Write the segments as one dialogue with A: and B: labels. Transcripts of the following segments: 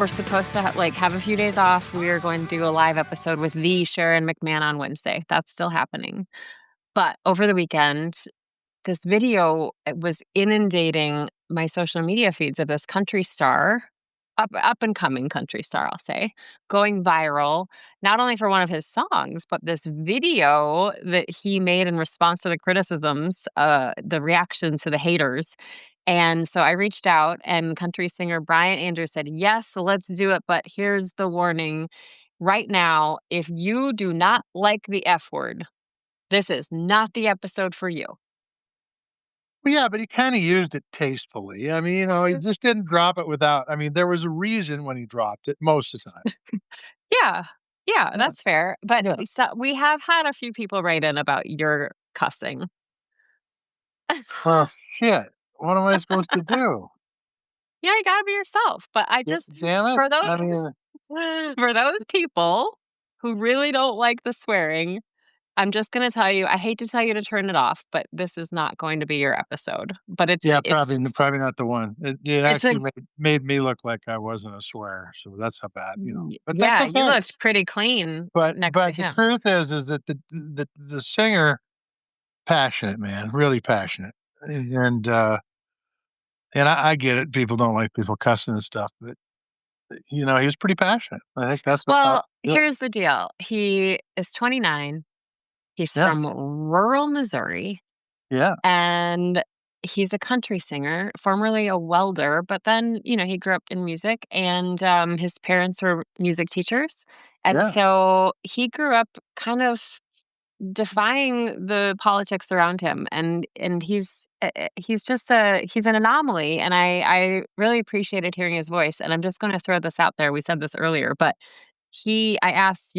A: we're supposed to have a few days off. We are going to do a live episode with the Sharon McMahon on Wednesday. That's still happening. But over the weekend, this video was inundating my social media feeds of this country star, up and coming country star, I'll say, going viral, not only for one of his songs, but this video that he made in response to the criticisms, the reaction to the haters. And so I reached out, and country singer Brian Andrews said, "Yes, let's do it. But here's the warning. Right now, if you do not like the F word, this is not the episode for you."
B: Well, yeah, but he kinda used it tastefully. I mean, he just didn't drop it without there was a reason when he dropped it most of the time.
A: Yeah. Yeah,
B: Yeah,
A: that's fair. But
B: yeah.
A: so we have had a few people write in about your cussing.
B: Well, shit. What am I supposed to do?
A: Yeah, you gotta be yourself. But I
B: Da
A: just
B: damn it.
A: for those
B: I mean,
A: for those people who really don't like the swearing, I'm just gonna tell you, I hate to tell you to turn it off, but this is not going to be your episode. But
B: yeah,
A: it's
B: probably not the one. It
A: it's a
B: actually made me look like I wasn't a swearer, so that's how bad. But that's
A: yeah, you
B: okay.
A: looked pretty clean
B: But
A: next to
B: but the
A: him.
B: truth is that the singer passionate, man, really passionate. And I get it, people don't like people cussing and stuff, but, he was pretty passionate. I think that's what
A: Well,
B: yeah,
A: here's the deal. He is 29. He's
B: yeah,
A: from rural Missouri,
B: yeah,
A: and he's a country singer, formerly a welder, but then, he grew up in music, and, his parents were music teachers, and
B: yeah.
A: so he grew up kind of defying the politics around him, and he's just he's an anomaly, and I really appreciated hearing his voice, and I'm just gonna throw this out there. We said this earlier, but I asked,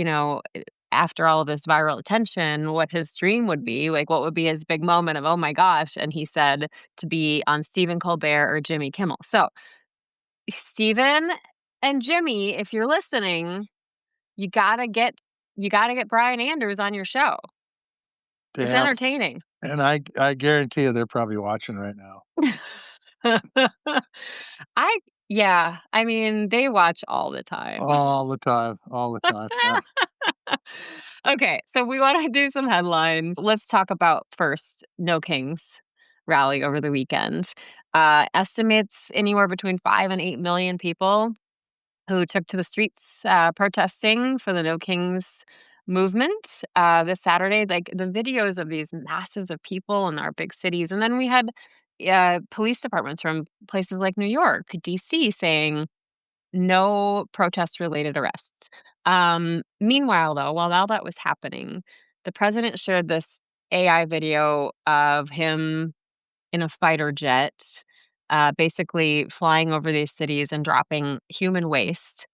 A: after all of this viral attention, what his dream would be, like, what would be his big moment of, "Oh my gosh," and he said to be on Stephen Colbert or Jimmy Kimmel. So, Stephen and Jimmy, if you're listening, you gotta get Brian Anders on your show. It's
B: Damn,
A: entertaining.
B: and I guarantee you they're probably watching right now.
A: I Yeah, I mean, they watch all the time.
B: All the time, yeah.
A: Okay, so we wanna do some headlines. Let's talk about first No Kings rally over the weekend. Estimates anywhere between 5 and 8 million people who took to the streets, protesting for the No Kings movement, this Saturday. Like, the videos of these masses of people in our big cities, and then we had, police departments from places like New York, DC saying, "No protest-related arrests." Meanwhile, though, while all that was happening, the president shared this AI video of him in a fighter jet, basically flying over these cities and dropping human waste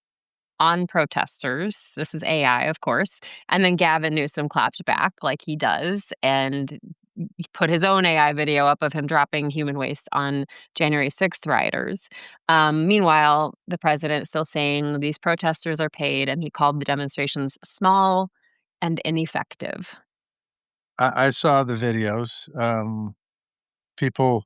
A: on protesters. This is AI, of course. And then Gavin Newsom clapped back like he does and he put his own AI video up of him dropping human waste on January 6th rioters. Meanwhile, the president is still saying these protesters are paid, and he called the demonstrations small and ineffective.
B: I saw the videos. People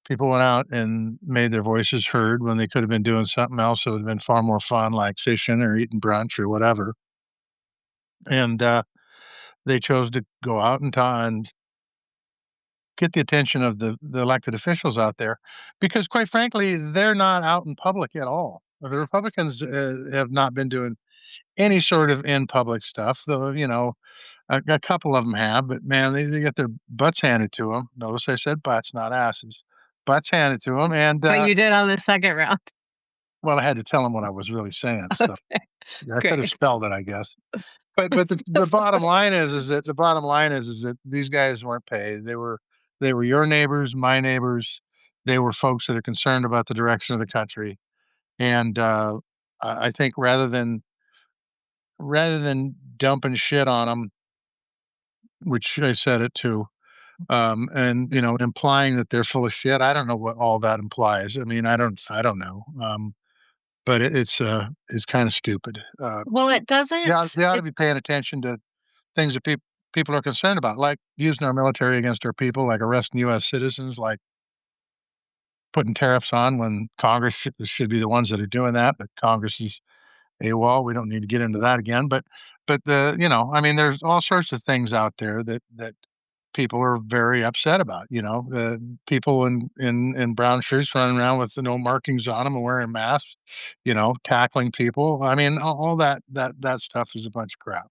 B: people went out and made their voices heard when they could have been doing something else that would have been far more fun, like fishing or eating brunch or whatever, and, they chose to go out and get the attention of the elected officials out there because, quite frankly, they're not out in public at all. The Republicans, have not been doing any sort of in public stuff, though, a couple of them have, but man, they get their butts handed to them. Notice I said butts, not asses. Butts handed to them, and,
A: But you did on the second round.
B: well, I had to tell them what I was really saying, so
A: Okay,
B: yeah, I could have
A: great.
B: spelled it, I guess. But the bottom line is that these guys weren't paid. They were your neighbors, my neighbors. They were folks that are concerned about the direction of the country, and, I think rather than dumping shit on them, which I said it too, and, implying that they're full of shit, I don't know what all that implies. I mean, I don't know, but it's kinda stupid.
A: Well, it
B: Yeah,
A: doesn't
B: they ought to
A: it
B: be paying attention to things that people are concerned about, like using our military against our people, like arresting US citizens, like putting tariffs on when Congress should be the ones that are doing that, but Congress is AWOL. We don't need to get into that again, but I mean, there's all sorts of things out there that people are very upset about. People in brown shirts running around with no markings on them and wearing masks, tackling people. I mean, all that stuff is a bunch of crap.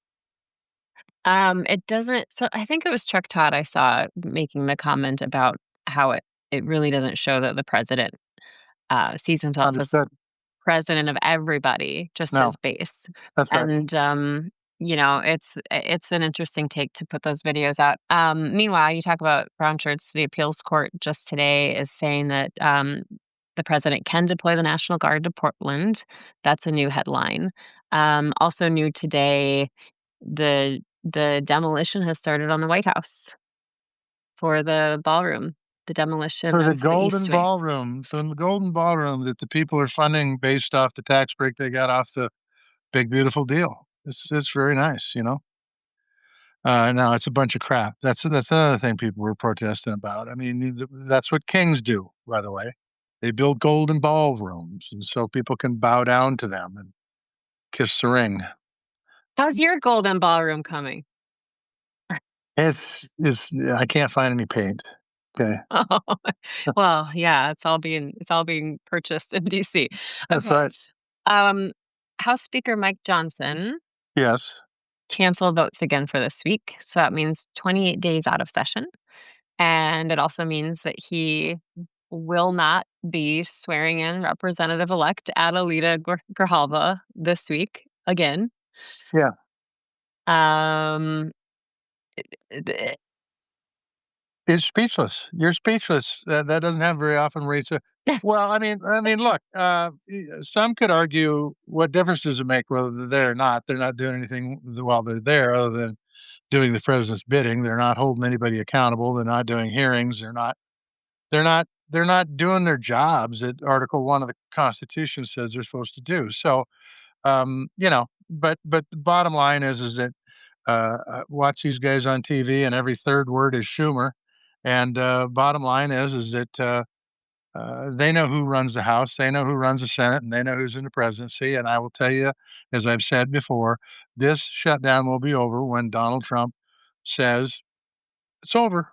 A: It doesn't so I think it was Chuck Todd I saw making the comment about how it really doesn't show that the president, sees himself as
B: Understood.
A: president of everybody, just
B: No,
A: his base.
B: that's right.
A: And, it's an interesting take to put those videos out. Meanwhile, you talk about brown shirts, the appeals court just today is saying that, the president can deploy the National Guard to Portland. That's a new headline. Also new today, the demolition has started on the White House for the ballroom, the demolition
B: For the
A: of the East
B: Golden
A: Wing.
B: Ballroom, so in the Golden Ballroom that the people are funding based off the tax break they got off the Big Beautiful Deal. It's very nice, you know? No, it's a bunch of crap. That's another thing people were protesting about. I mean, that's what kings do, by the way. They build golden ballrooms, and so people can bow down to them and kiss the ring.
A: How's your golden ballroom coming?
B: It's I can't find any paint. Okay,
A: Oh, well, yeah, it's all being purchased in DC.
B: that's
A: Okay.
B: right.
A: Um, House Speaker Mike Johnson
B: Yes,
A: canceled votes again for this week. So that means 28 days out of session. And it also means that he will not be swearing in Representative-elect Adelita Grijalva this week again.
B: yeah.
A: Um, th-
B: It's speechless. You're speechless. That doesn't happen very often, Risa. Well, I mean, look. Some could argue, what difference does it make whether they're there or not? They're not doing anything while they're there, other than doing the president's bidding. They're not holding anybody accountable. They're not doing hearings. They're not doing their jobs that Article One of the Constitution says they're supposed to do. So, but the bottom line is that watch these guys on TV, and every third word is Schumer. And bottom line is that they know who runs the House, they know who runs the Senate, and they know who's in the presidency. And I will tell you, as I've said before, this shutdown will be over when Donald Trump says it's over,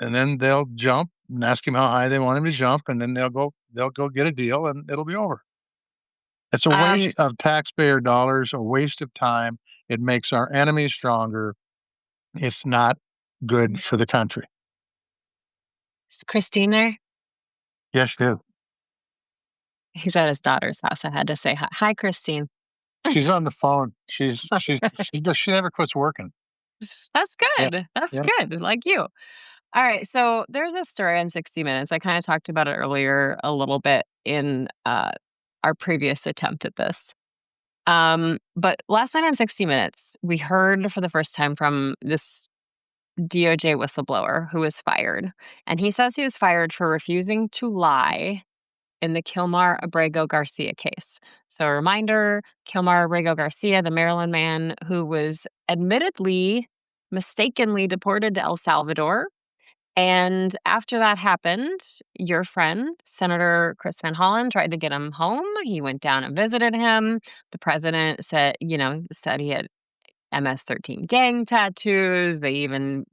B: and then they'll jump and ask him how high they want him to jump, and then they'll go get a deal, and it'll be over. It's a
A: um,
B: waste of taxpayer dollars, a waste of time. It makes our enemies stronger. It's not good for the country.
A: is Christine there?
B: Yes, you do.
A: He's at his daughter's house. I had to say hi. Hi, Christine.
B: She's on the phone. She never quits working.
A: That's
B: Yeah,
A: good. That's
B: yeah.
A: good. Like you. All right. So there's a story on 60 Minutes. I kind of talked about it earlier a little bit in our previous attempt at this. But last night on 60 Minutes, we heard for the first time from this DOJ whistleblower who was fired. And he says he was fired for refusing to lie in the Kilmar Abrego Garcia case. So, a reminder, Kilmar Abrego Garcia, the Maryland man who was admittedly mistakenly deported to El Salvador. And after that happened, your friend, Senator Chris Van Hollen, tried to get him home. He went down and visited him. The president said he had MS-13 gang tattoos. They even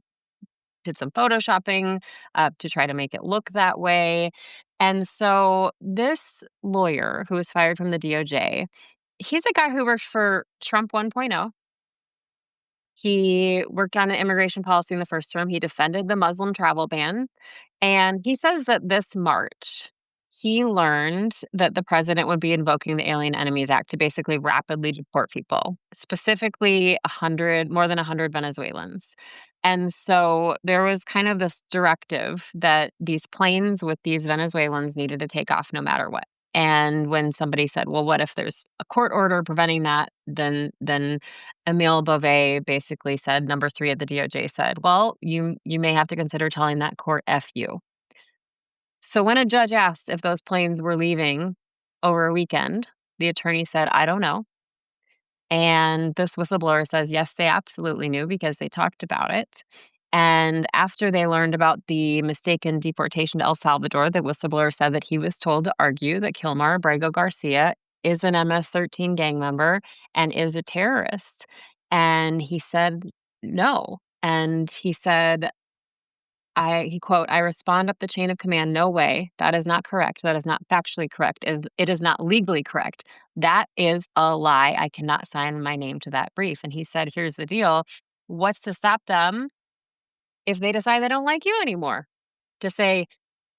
A: did some photoshopping to try to make it look that way. And so this lawyer who was fired from the DOJ, he's a guy who worked for Trump 1.0. He worked on an immigration policy in the first term. He defended the Muslim travel ban. And he says that this March, he learned that the president would be invoking the Alien Enemies Act to basically rapidly deport people, specifically more than 100 Venezuelans. And so there was kind of this directive that these planes with these Venezuelans needed to take off no matter what. And when somebody said, "Well, what if there's a court order preventing that?" Then Emile Beauvais basically said, number three at the DOJ said, "Well, you may have to consider telling that court F you." So when a judge asked if those planes were leaving over a weekend, the attorney said, "I don't know." And this whistleblower says, yes, they absolutely knew because they talked about it. And after they learned about the mistaken deportation to El Salvador, the whistleblower said that he was told to argue that Kilmar Abrego Garcia is an MS-13 gang member and is a terrorist. And he said no. And he said, he quote, "I respond up the chain of command, no way. That is not correct. That is not factually correct. It is not legally correct. That is a lie. I cannot sign my name to that brief." And he said, here's the deal. What's to stop them if they decide they don't like you anymore? To say,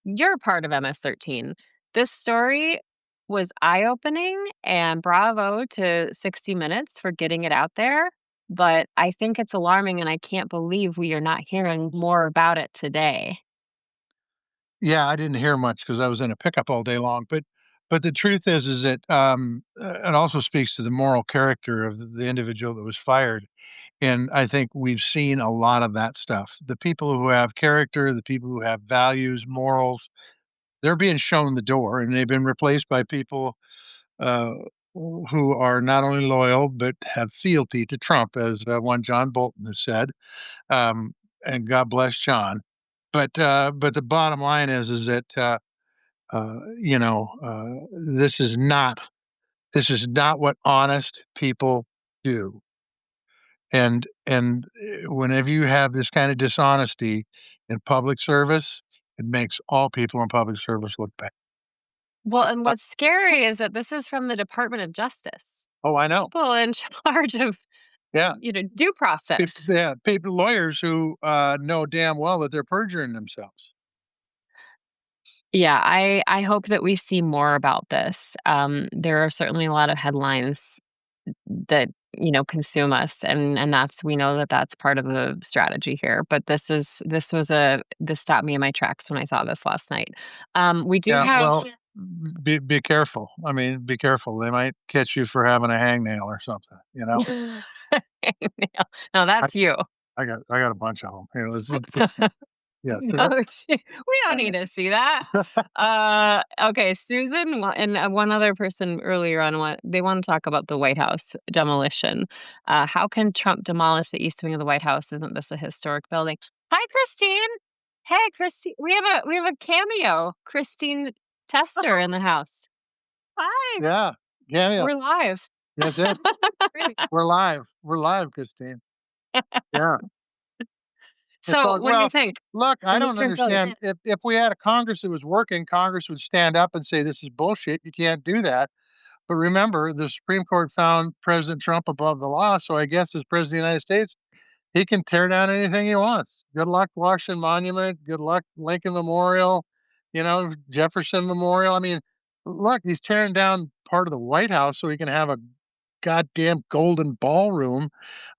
A: you're part of MS-13. This story was eye-opening, and bravo to 60 Minutes for getting it out there, but I think it's alarming, and I can't believe we are not hearing more about it today.
B: Yeah, I didn't hear much because I was in a pickup all day long, but the truth is that, it also speaks to the moral character of the individual that was fired, and I think we've seen a lot of that stuff. The people who have character, the people who have values, morals, they're being shown the door, and they've been replaced by people, uh, who are not only loyal, but have fealty to Trump, as, one John Bolton has said, um, and God bless John. But the bottom line is that, this is not what honest people do. Whenever you have this kind of dishonesty in public service, it makes all people in public service look bad.
A: Well, and
B: Uh,
A: what's scary is that this is from the Department of Justice,
B: oh, I know.
A: people in charge of,
B: Yeah.
A: due process.
B: Yeah, people lawyers who, know damn well that they're perjuring themselves.
A: Yeah, I hope that we see more about this. There are certainly a lot of headlines that, consume us, and that's we know that that's part of the strategy here, but this stopped me in my tracks when I saw this last night. We do
B: Yeah,
A: have
B: well, be careful. I mean, be careful. They might catch you for having a hangnail or something, you know?
A: no,
B: I
A: that's you.
B: I got a bunch of them. You know, it's yeah,
A: No, we don't need to see that. Okay, Susan and one other person earlier on they want to talk about the White House demolition. How can Trump demolish the East Wing of the White House? Isn't this a historic building? Hi, Christine. Hey, Christine. We have a cameo. Christine Tester in the house. Hi.
B: yeah, yeah, yeah.
A: We're live.
B: That's it.
A: Really?
B: We're live. We're live, Christine. Yeah. It's
A: So,
B: all
A: what do you
B: well,
A: think?
B: look,
A: The
B: I don't
A: historic building.
B: understand. If we had a Congress that was working, Congress would stand up and say, "This is bullshit. You can't do that." But remember, the Supreme Court found President Trump above the law, so I guess as President of the United States, he can tear down anything he wants. Good luck Washington Monument, good luck Lincoln Memorial, Jefferson Memorial. I mean, look, he's tearing down part of the White House so he can have a goddamn golden ballroom.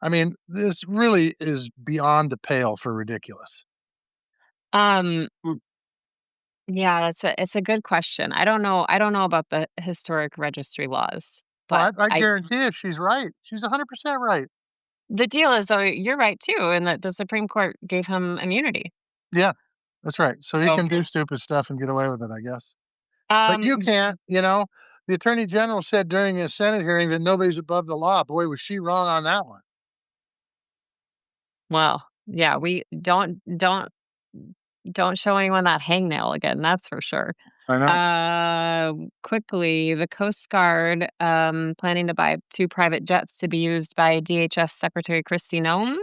B: I mean, this really is beyond the pale for ridiculous.
A: Um,
B: Mm.
A: Yeah, it's a good question. I don't know about the historic registry laws,
B: Well,
A: but
B: I
A: I
B: guarantee you she's right. She's 100% right.
A: the deal is though you're right too, and that the Supreme Court gave him immunity.
B: Yeah, that's right. So he
A: So,
B: can do stupid stuff and get away with it, I guess. But
A: um,
B: you can't, The attorney general said during a Senate hearing that nobody's above the law. Boy, was she wrong on that one.
A: well, yeah, we don't show anyone that hangnail again, that's for sure.
B: I know.
A: Uh, Quickly, the Coast Guard planning to buy two private jets to be used by DHS Secretary Kristi Noem.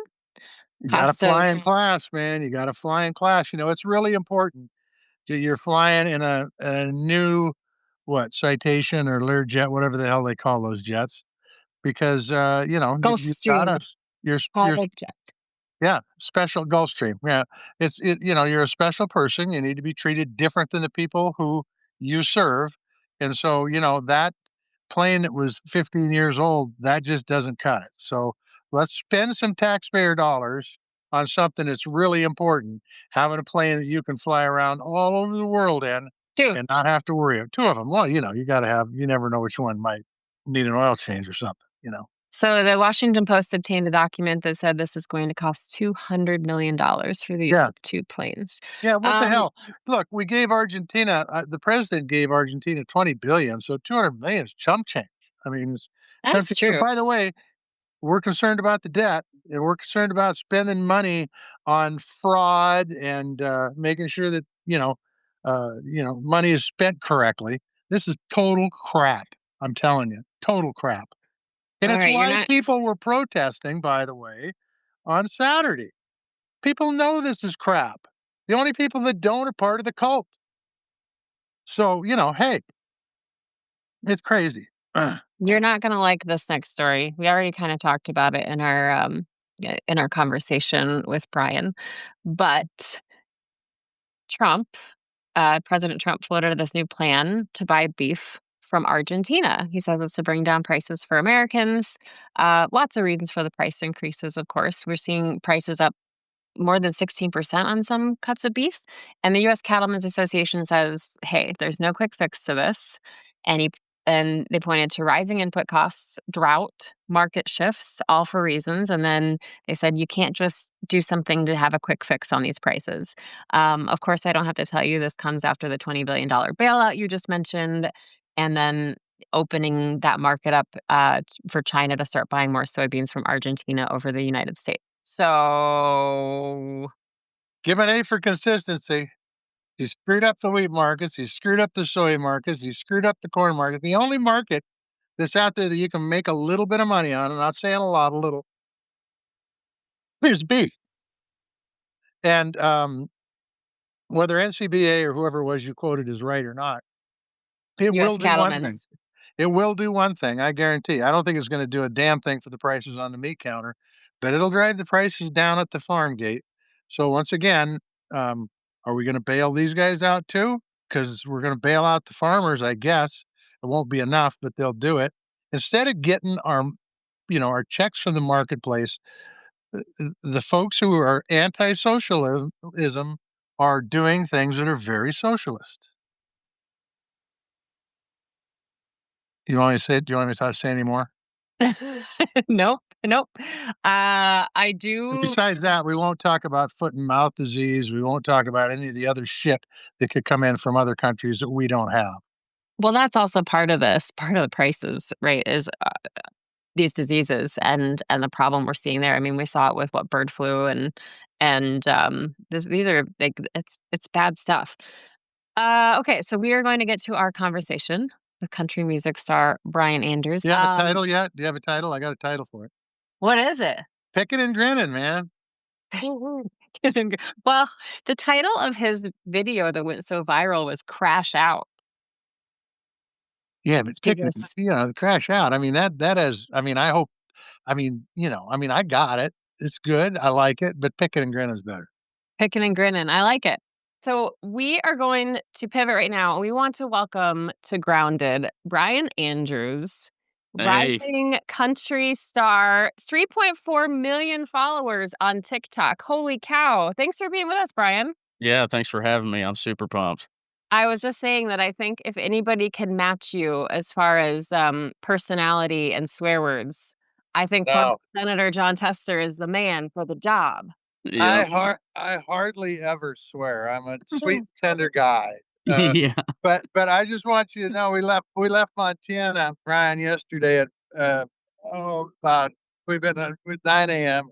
B: You gotta
A: Cost of
B: fly in class, man. You gotta fly in class. It's really important that you're flying in a new, what, Citation or Learjet, whatever the hell they call those jets, because, you
A: Gulfstream
B: gotta you're
A: private jet.
B: yeah, special Gulfstream, yeah. You're a special person, you need to be treated different than the people who you serve, and so, that plane that was 15 years old, that just doesn't cut it, so let's spend some taxpayer dollars on something that's really important, having a plane that you can fly around all over the world in
A: Two.
B: and not have to worry. 2 of them. Well, you never know which one might need an oil change or something.
A: So the Washington Post obtained a document that said this is going to cost $200 million for the use
B: Yeah.
A: of two planes.
B: Yeah, what the
A: Um,
B: hell? Look, we gave Argentina the president gave Argentina 20,000,000,000, so 200,000,000 is chump change. I mean, it's chump
A: that's
B: change. And
A: true.
B: by the way, we're concerned about the debt, and we're concerned about spending money on fraud and making sure that money is spent correctly. This is total crap. I'm telling you, total crap. And
A: All
B: it's
A: right, you're
B: why
A: not
B: people were protesting, by the way, on Saturday. People know this is crap. The only people that don't are part of the cult. So, hey, it's crazy.
A: you're not gonna like this next story. We already kinda talked about it in our conversation with Brian, but Trump President Trump floated this new plan to buy beef from Argentina. He says it's to bring down prices for Americans. Lots of reasons for the price increases, of course. We're seeing prices up more than 16% on some cuts of beef. And the U.S. Cattlemen's Association says, hey, there's no quick fix to this. And, he, and they pointed to rising input costs, drought, market shifts, all for reasons. And then they said, you can't just do something to have a quick fix on these prices. Of course, I don't have to tell you this comes after the $20 billion bailout you just mentioned. And then opening that market up for China to start buying more soybeans from Argentina over the United States. So
B: Give an A for consistency. He screwed up the wheat markets. He screwed up the soy markets. He screwed up the corn market. The only market that's out there that you can make a little bit of money on, I'm not saying a lot, a little, is beef. And whether NCBA or whoever it was you quoted is right or not, it
A: U.S.
B: will do one thing.
A: cattlemen's.
B: It will do one thing, I guarantee. I don't think it's gonna do a damn thing for the prices on the meat counter, but it'll drive the prices down at the farm gate. So once again, um, are we gonna bail these guys out too? Because 'Cause we're gonna bail out the farmers, I guess. It won't be enough, but they'll do it. Instead of getting our checks from the marketplace, the folks who are anti-socialism are doing things that are very socialist. Do you want me to say any more?
A: Nope, nope. I
B: And
A: do
B: besides that, we won't talk about foot and mouth disease. We won't talk about any of the other shit that could come in from other countries that we don't have.
A: well, that's also part of this, part of the prices, right, is, these diseases and the problem we're seeing there. I mean, we saw it with what bird flu and these are like it's bad stuff. Okay, so we are going to get to our conversation with country music star Brian Andrews.
B: Do you have a title yet? Do you have a title? I got a title for it.
A: What is it?
B: Pickin' and Grinnin', man.
A: Well, the title of his video that went so viral was "Crash Out."
B: Yeah, but it's
A: He
B: picking,
A: goes,
B: crash out. I mean, that is, I mean, I hope, I got it. It's good. I like it, but Pickin' and Grinnin's better.
A: "Pickin' and Grinnin'." I like it. So we are going to pivot right now. We want to welcome to Grounded Brian Andrews,
C: Hey,
A: rising country star, 3.4 million followers on TikTok. Holy cow! Thanks for being with us, Brian.
C: yeah, thanks for having me. I'm super pumped.
A: I was just saying that I think if anybody can match you as far as, personality and swear words, I think former
B: No,
A: Senator John Tester is the man for the job.
C: Yeah.
B: I hardly ever swear. I'm a sweet, tender guy. Uh,
C: Yeah.
B: but I just want you to know we left Montana, Brian, yesterday at uh about we've been with 9 a.m.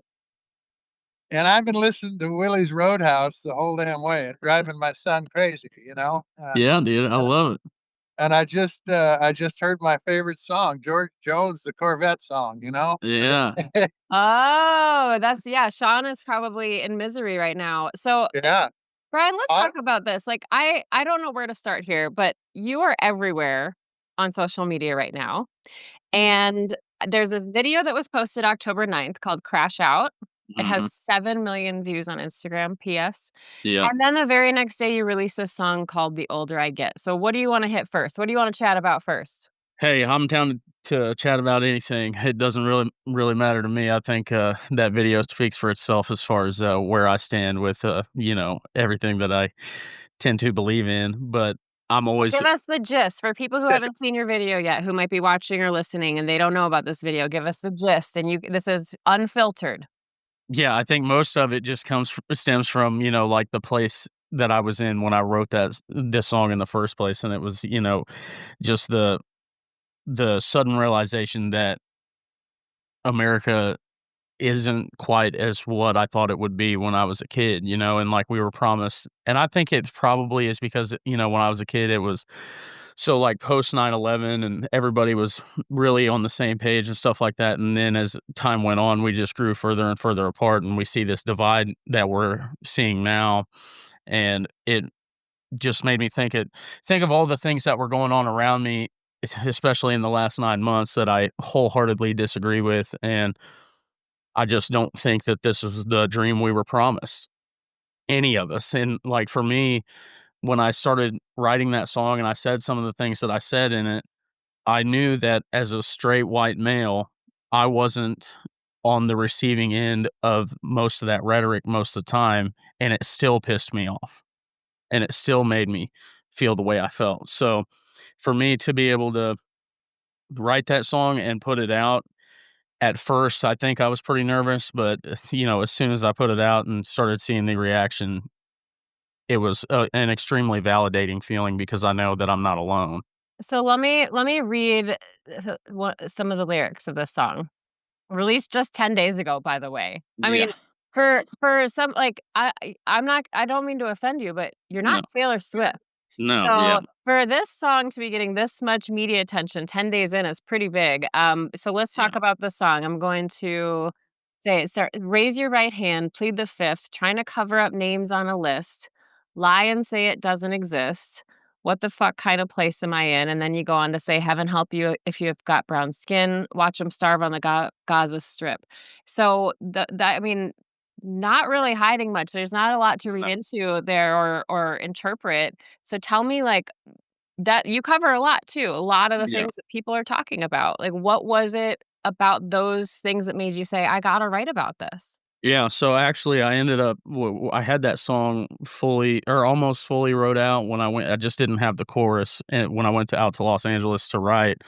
B: and I've been listening to Willie's Roadhouse the whole damn way. It's driving my son crazy,
C: Yeah, dude, I
B: and,
C: love it.
B: and I just heard my favorite song, George Jones, the Corvette song.
C: Yeah.
A: Oh, that's yeah, Sean is probably in misery right now. So,
B: Yeah,
A: Brian, let's
B: I
A: talk about this. Like, I don't know where to start here, but you are everywhere on social media right now. And there's a video that was posted October 9th called Crash Out. It has
C: Mhm.
A: 7 million views on Instagram, PS.
C: Yeah.
A: And then the very next day, you released a song called The Older I Get. So, what do you want to hit first? What do you want to chat about first?
C: Hey, I'm down to chat about anything. It doesn't really matter to me. I think, that video speaks for itself as far as, where I stand with, everything that I tend to believe in, but I'm always
A: Give us the gist for people who haven't seen your video yet, who might be watching or listening and they don't know about this video. Give us the gist, and this is unfiltered.
C: yeah, I think most of it just stems from, like, the place that I was in when I wrote this song in the first place, and it was, just the sudden realization that America isn't quite as what I thought it would be when I was a kid, you know, and like we were promised. And I think it probably is because, you know, when I was a kid, it was so like post 9/11 and everybody was really on the same page and stuff like that. And then as time went on, we just grew further and further apart and we see this divide that we're seeing now. And it just made me think of all the things that were going on around me, especially in the last 9 months that I wholeheartedly disagree with. And I just don't think that this is the dream we were promised, any of us. And like for me, when I started writing that song and I said some of the things that I said in it, I knew that as a straight white male, I wasn't on the receiving end of most of that rhetoric most of the time. And it still pissed me off and it still made me feel the way I felt. So for me to be able to write that song and put it out, at first, I think I was pretty nervous, but, you know, as soon as I put it out and started seeing the reaction, it was, an extremely validating feeling because I know that I'm not alone.
A: So let me read what some of the lyrics of this song. Released just 10 days ago, by the way. I
C: Yeah.
A: mean, for some like, I'm not I don't mean to offend you, but you're
C: No.
A: not Taylor Swift.
C: No, yeah.
A: So, for this song to be getting this much media attention 10 days in is pretty big. So let's
C: Yeah.
A: talk about the song. I'm going to say it start raise your right hand, plead the fifth, trying to cover up names on a list, lie and say it doesn't exist. What the fuck kind of place am I in? And then you go on to say, heaven help you if you've got brown skin. Watch them starve on the Gaza Strip. So that I mean, not really hiding much. There's not a lot to read
C: No.
A: into there or interpret. So tell me, like, that you cover a lot too, a lot of the
C: Yeah.
A: things that people are talking about. Like, what was it about those things that made you say, "I gotta write about this"?
C: Yeah, so actually I ended up I had that song fully or almost fully wrote out when I just didn't have the chorus and when I went out to Los Angeles to write,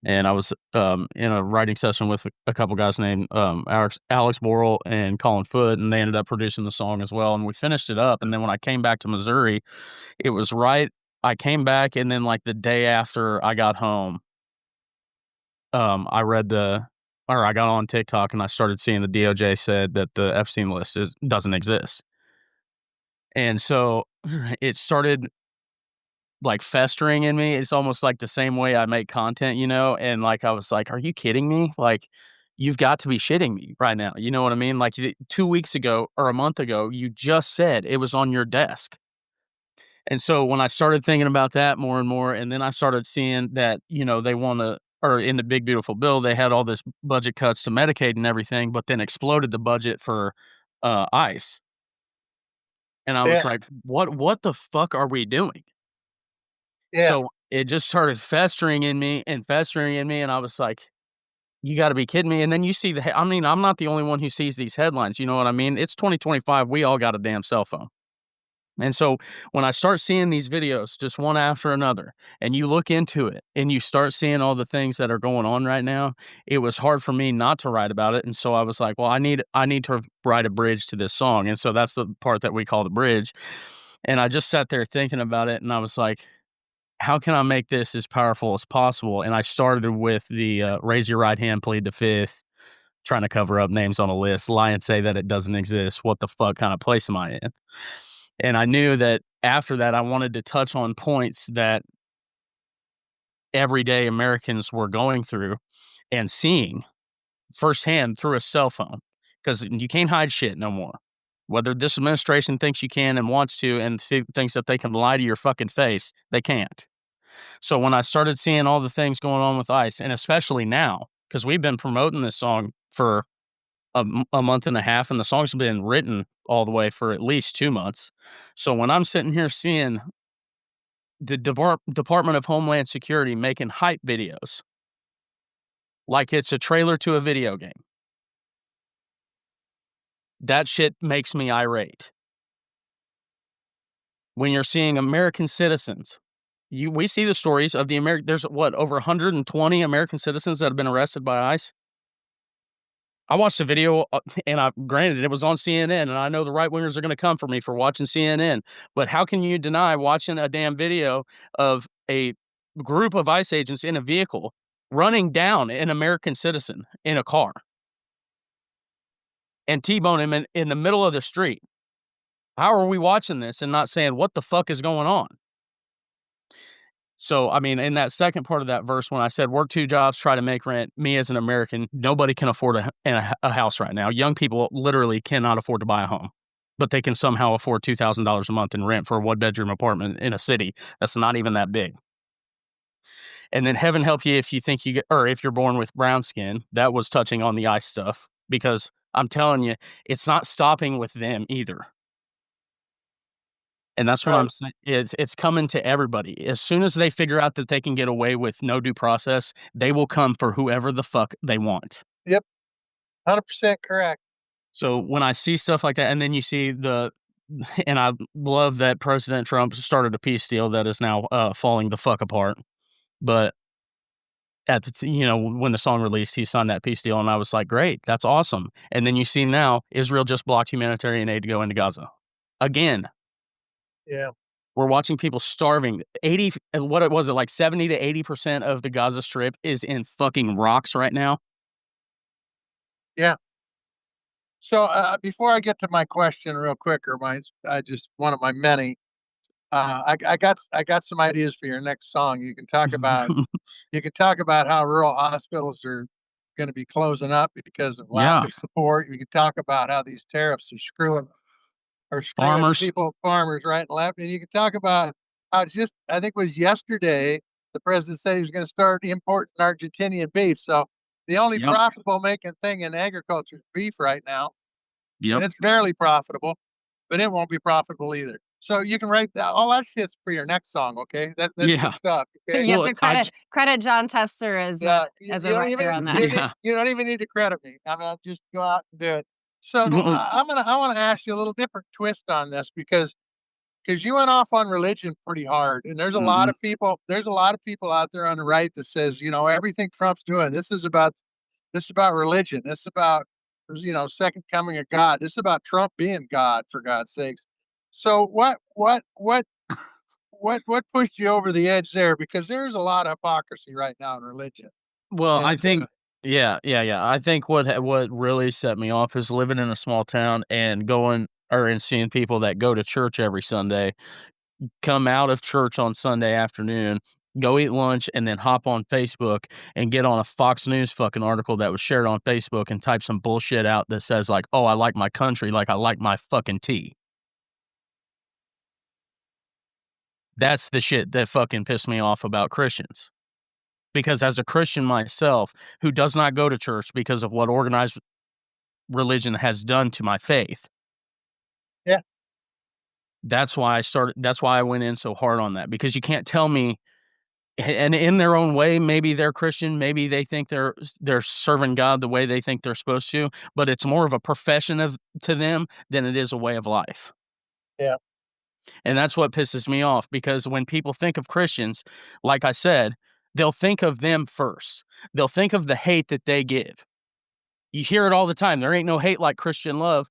C: and I was, in a writing session with a couple guys named, Alex Borle and Colin Foote, and they ended up producing the song as well, and we finished it up, and then when I came back to Missouri, it was right I came back, and then, like, the day after I got home, I read the or I got on TikTok and I started seeing the DOJ said that the Epstein list doesn't exist. And so it started like festering in me. It's almost like the same way I make content, you know? And like I was like, are you kidding me? Like, you've got to be shitting me right now. You know what I mean? Like 2 weeks ago or a month ago, you just said it was on your desk. And so when I started thinking about that more and more, and then I started seeing that, you know, they want to, or in the big beautiful bill, they had all this budget cuts to Medicaid and everything, but then exploded the budget for ICE. And I was
B: Yeah,
C: like, what the fuck are we doing?
B: yeah,
C: So it just started festering in me and festering in me. And I was like, you got to be kidding me. And then you see I mean, I'm not the only one who sees these headlines. You know what I mean? It's 2025. We all got a damn cell phone. And so when I start seeing these videos just one after another, and you look into it and you start seeing all the things that are going on right now, it was hard for me not to write about it. And so I was like, well, I need to write a bridge to this song. And so that's the part that we call the bridge. And I just sat there thinking about it and I was like, how can I make this as powerful as possible? And I started with the raise your right hand, plead the fifth, trying to cover up names on a list, lie and say that it doesn't exist. What the fuck kind of place am I in? And I knew that after that, I wanted to touch on points that everyday Americans were going through and seeing firsthand through a cell phone because you can't hide shit no more. Whether this administration thinks you can and wants to and thinks that they can lie to your fucking face, they can't. So when I started seeing all the things going on with ICE, and especially now, because we've been promoting this song for a month and a half, and the song's been written all the way for at least 2 months. So when I'm sitting here seeing the Department of Homeland Security making hype videos like it's a trailer to a video game, that shit makes me irate. When you're seeing American citizens, we see the stories of the American. There's what, over 120 American citizens that have been arrested by ICE. I watched the video, and granted it was on CNN, and I know the right wingers are going to come for me for watching CNN. But how can you deny watching a damn video of a group of ICE agents in a vehicle running down an American citizen in a car? and T-bone him in the middle of the street. How are we watching this and not saying, "What the fuck is going on?" So, I mean, in that second part of that verse, when I said work 2 jobs, try to make rent, me as an American, nobody can afford a house right now. Young people literally cannot afford to buy a home, but they can somehow afford $2,000 a month in rent for a one-bedroom apartment in a city that's not even that big. And then heaven help you if you think you get, or if you're born with brown skin. That was touching on the ice stuff because I'm telling you, it's not stopping with them either. And that's what I'm
B: Right.
C: saying. It's coming to everybody. As soon as they figure out that they can get away with no due process, they will come for whoever the fuck they want.
B: Yep. 100% correct.
C: So when I see stuff like that, and then you see and I love that President Trump started a peace deal that is now falling the fuck apart. But when the song released, he signed that peace deal, and I was like, great, that's awesome. And then you see now Israel just blocked humanitarian aid to go into Gaza again.
B: Yeah.
C: We're watching people starving. 80, what was it, like 70 to 80% of the Gaza Strip is in fucking rocks right now.
B: Yeah. So before I get to my question, real quick, or I just one of my many. I got some ideas for your next song. You can talk about how rural hospitals are going to be closing up because of lack
C: Yeah,
B: of support. You can talk about how these tariffs are screwing
C: farmers.
B: people, farmers, right and left. And you can talk about how just I think it was yesterday the president said he was going to start importing Argentinian beef. So the only
C: Yep,
B: profitable making thing in agriculture is beef right now,
C: yep,
B: and it's barely profitable, but it won't be profitable either. So you can write that all that shit's for your next song, okay? That's good
C: yeah.
B: stuff. Okay.
A: You have
C: Well,
A: to credit John Tester
B: Yeah,
A: as
B: you
A: a
B: don't
A: writer
B: even
A: on that.
C: yeah.
B: you don't even need to credit me. I mean, just go out and do it. So
C: Well,
B: I want to ask you a little different twist on this because you went off on religion pretty hard, and
C: mhm.
B: there's a lot of people out there on the right that says everything Trump's doing. This is about religion. This is about second coming of God. This is about Trump being God, for God's sakes. So what pushed you over the edge there? Because there's a lot of hypocrisy right now in religion,
C: Well, I
B: and
C: think yeah. I think what really set me off is living in a small town and seeing people that go to church every Sunday, come out of church on Sunday afternoon, go eat lunch, and then hop on Facebook and get on a Fox News fucking article that was shared on Facebook and type some bullshit out that says like, "Oh, I like my country like I like my fucking tea." That's the shit that fucking pissed me off about Christians. Because as a Christian myself, who does not go to church because of what organized religion has done to my faith,
B: yeah,
C: that's why I went in so hard on that, because you can't tell me, and in their own way, maybe they're Christian, maybe they think they're serving God the way they think they're supposed to, but it's more of a profession to them than it is a way of life.
B: yeah,
C: And that's what pisses me off, because when people think of Christians, like I said, they'll think of them first. They'll think of the hate that they give. You hear it all the time. There ain't no hate like Christian love.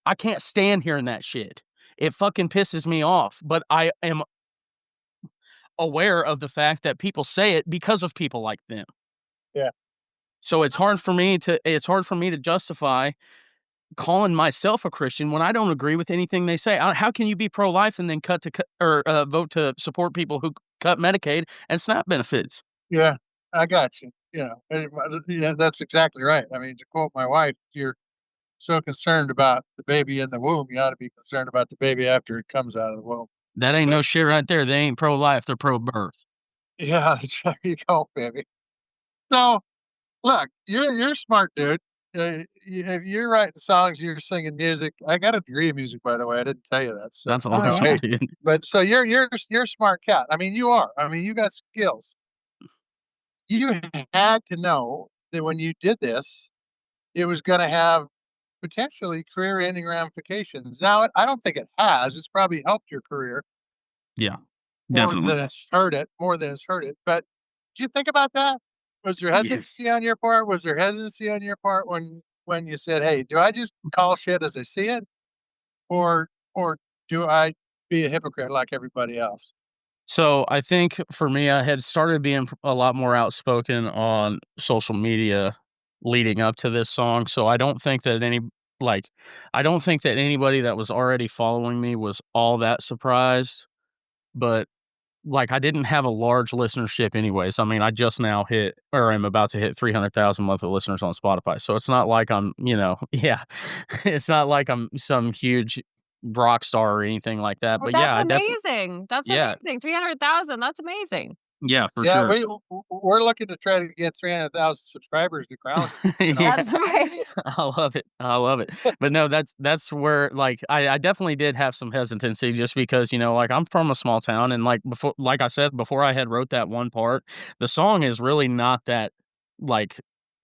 C: I can't stand hearing that shit. It fucking pisses me off, but I am aware of the fact that people say it because of people like them.
B: yeah,
C: So it's hard for me to justify calling myself a Christian when I don't agree with anything they say. How can you be pro-life and then vote to support people who cut Medicaid and SNAP benefits?
B: yeah. I got you. Yeah, that's exactly right. I mean, to quote my wife, you're so concerned about the baby in the womb, you ought to be concerned about the baby after it comes out of the womb.
C: That ain't
B: But
C: no shit right there. They ain't pro-life, they're pro-birth.
B: yeah, there you go, baby. So look, you're a smart dude. If you're writing songs, you're singing music. I got a degree in music, by the way. I didn't tell you that. So
C: That's
A: Oh,
C: awesome,
A: wow.
B: hey,
C: dude.
B: but so you're a smart cat. I mean, you are. I mean, you got skills. You had to know that when you did this, it was going to have potentially career-ending ramifications. Now, I don't think it has. It's probably helped your career
C: Yeah,
B: more
C: definitely.
B: than it's hurt it. More than it's hurt it. But did you think about that? Was there
C: Yes.
B: hesitancy on your part? Was there hesitancy on your part when you said, "Hey, do I just call shit as I see it, or do I be a hypocrite like everybody else?"
C: So, I think for me, I had started being a lot more outspoken on social media leading up to this song, so I don't think that like, I don't think that anybody that was already following me was all that surprised, but, like, I didn't have a large listenership anyways. I mean, I just now hit or am about to hit 300,000 monthly listeners on Spotify, so it's not like I'm, yeah, it's not like I'm some huge rock star or anything like that,
A: But
C: but
A: that's
C: yeah, I definitely.
A: amazing. That's
C: Yeah,
A: amazing. 300,000, that's amazing.
C: yeah, for
B: Yeah,
C: sure.
B: we're looking to try to get 300,000 subscribers to crown it, you know?
C: Yeah.
A: That's right.
C: I love it. I love it. But no, that's where like I definitely did have some hesitancy just because, like I'm from a small town and like I said, before I had wrote that one part, the song is really not that like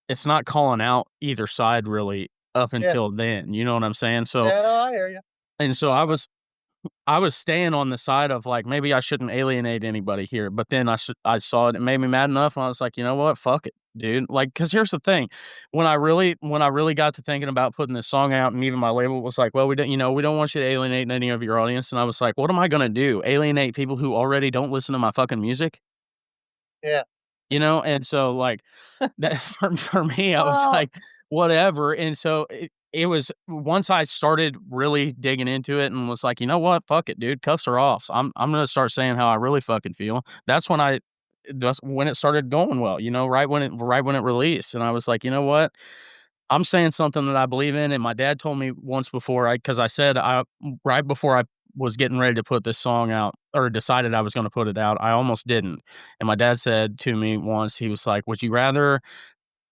C: it's not calling out either side really up
B: Yeah.
C: until then. You know what I'm saying? So
B: Yeah, no, I hear you.
C: and so I was staying on the side of, like, maybe I shouldn't alienate anybody here, but then I saw it, it made me mad enough, and I was like, "You know what? Fuck it, dude." Like, cause here's the thing, when I really got to thinking about putting this song out and even my label was like, "Well, we don't want you to alienate any of your audience," and I was like, "What am I gonna do? Alienate people who already don't listen to my fucking music?"
B: Yeah.
C: And so, like, that for me, I was
A: Well,
C: like, "Whatever," and so it was once I started really digging into it and was like, "You know what? Fuck it, dude. Cuffs are off. I'm gonna start saying how I really fucking feel." That's when it started going well, right when it released, and I was like, "You know what? I'm saying something that I believe in," and my dad told me once before, because I said right before I was getting ready to put this song out or decided I was gonna put it out, I almost didn't, and my dad said to me once, he was like, "Would you rather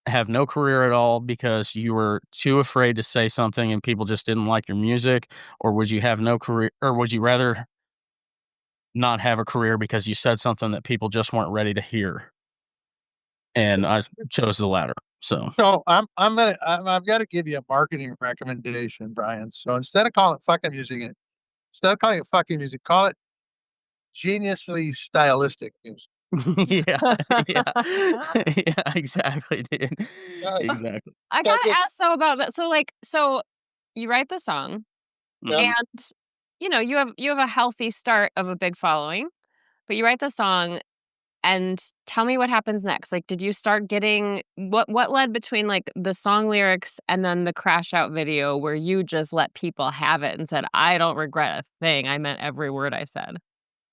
C: have no career at all because you were too afraid to say something and people just didn't like your music, or would you have no career or would you rather not have a career because you said something that people just weren't ready to hear?" And I chose the latter, so.
B: So I've gotta give you a marketing recommendation, Brian. So instead of calling it fucking music, call it geniusly stylistic music.
C: Yeah, yeah. Yeah, exactly, dude.
B: Uh,
C: Exactly.
A: I
B: yeah,
A: gotta
B: just
A: ask so about that. So you write the song
B: yeah.
C: Mhm.
A: and, you have a healthy start of a big following, but you write the song and tell me what happens next. Like, did you start getting what led between, like, the song lyrics and then the crash out video where you just let people have it and said, "I don't regret a thing. I meant every word I said."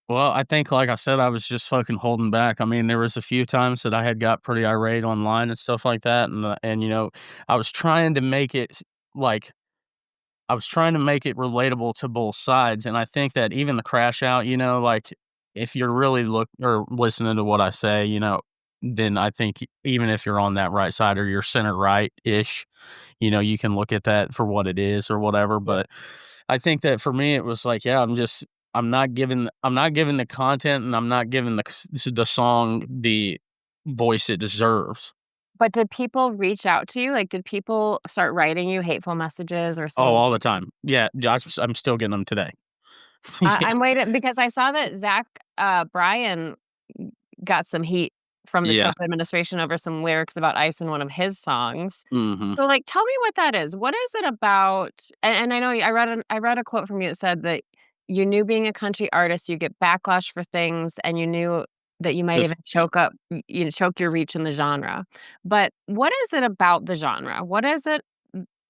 C: Well, I think, like I said, I was just fucking holding back. I mean, there was a few times that I had got pretty irate online and stuff like that, and I was trying to make it like I was trying to make it relatable to both sides, and I think that even the crash out, like if you're really look or listening to what I say, then I think even if you're on that right side or you're center right ish, you can look at that for what it is or whatever.
B: Yeah.
C: But I think that for me, it was like, yeah, I'm not giving the content, and I'm not giving the song the voice it deserves.
A: But did people reach out to you? Like, did people start writing you hateful messages or
C: Oh,
A: saying
C: all the time. Yeah, I'm still getting them today. Yeah.
A: I'm waiting because I saw that Bryan got some heat from the
C: Yeah.
A: Trump administration over some lyrics about ICE in one of his songs.
C: Mhm.
A: So, like, tell me what that is. What is it about and I know I read a quote from you that said that you knew being a country artist, you get backlash for things, and you knew that you might even
C: This
A: choke your reach in the genre. But what is it about the genre? What is it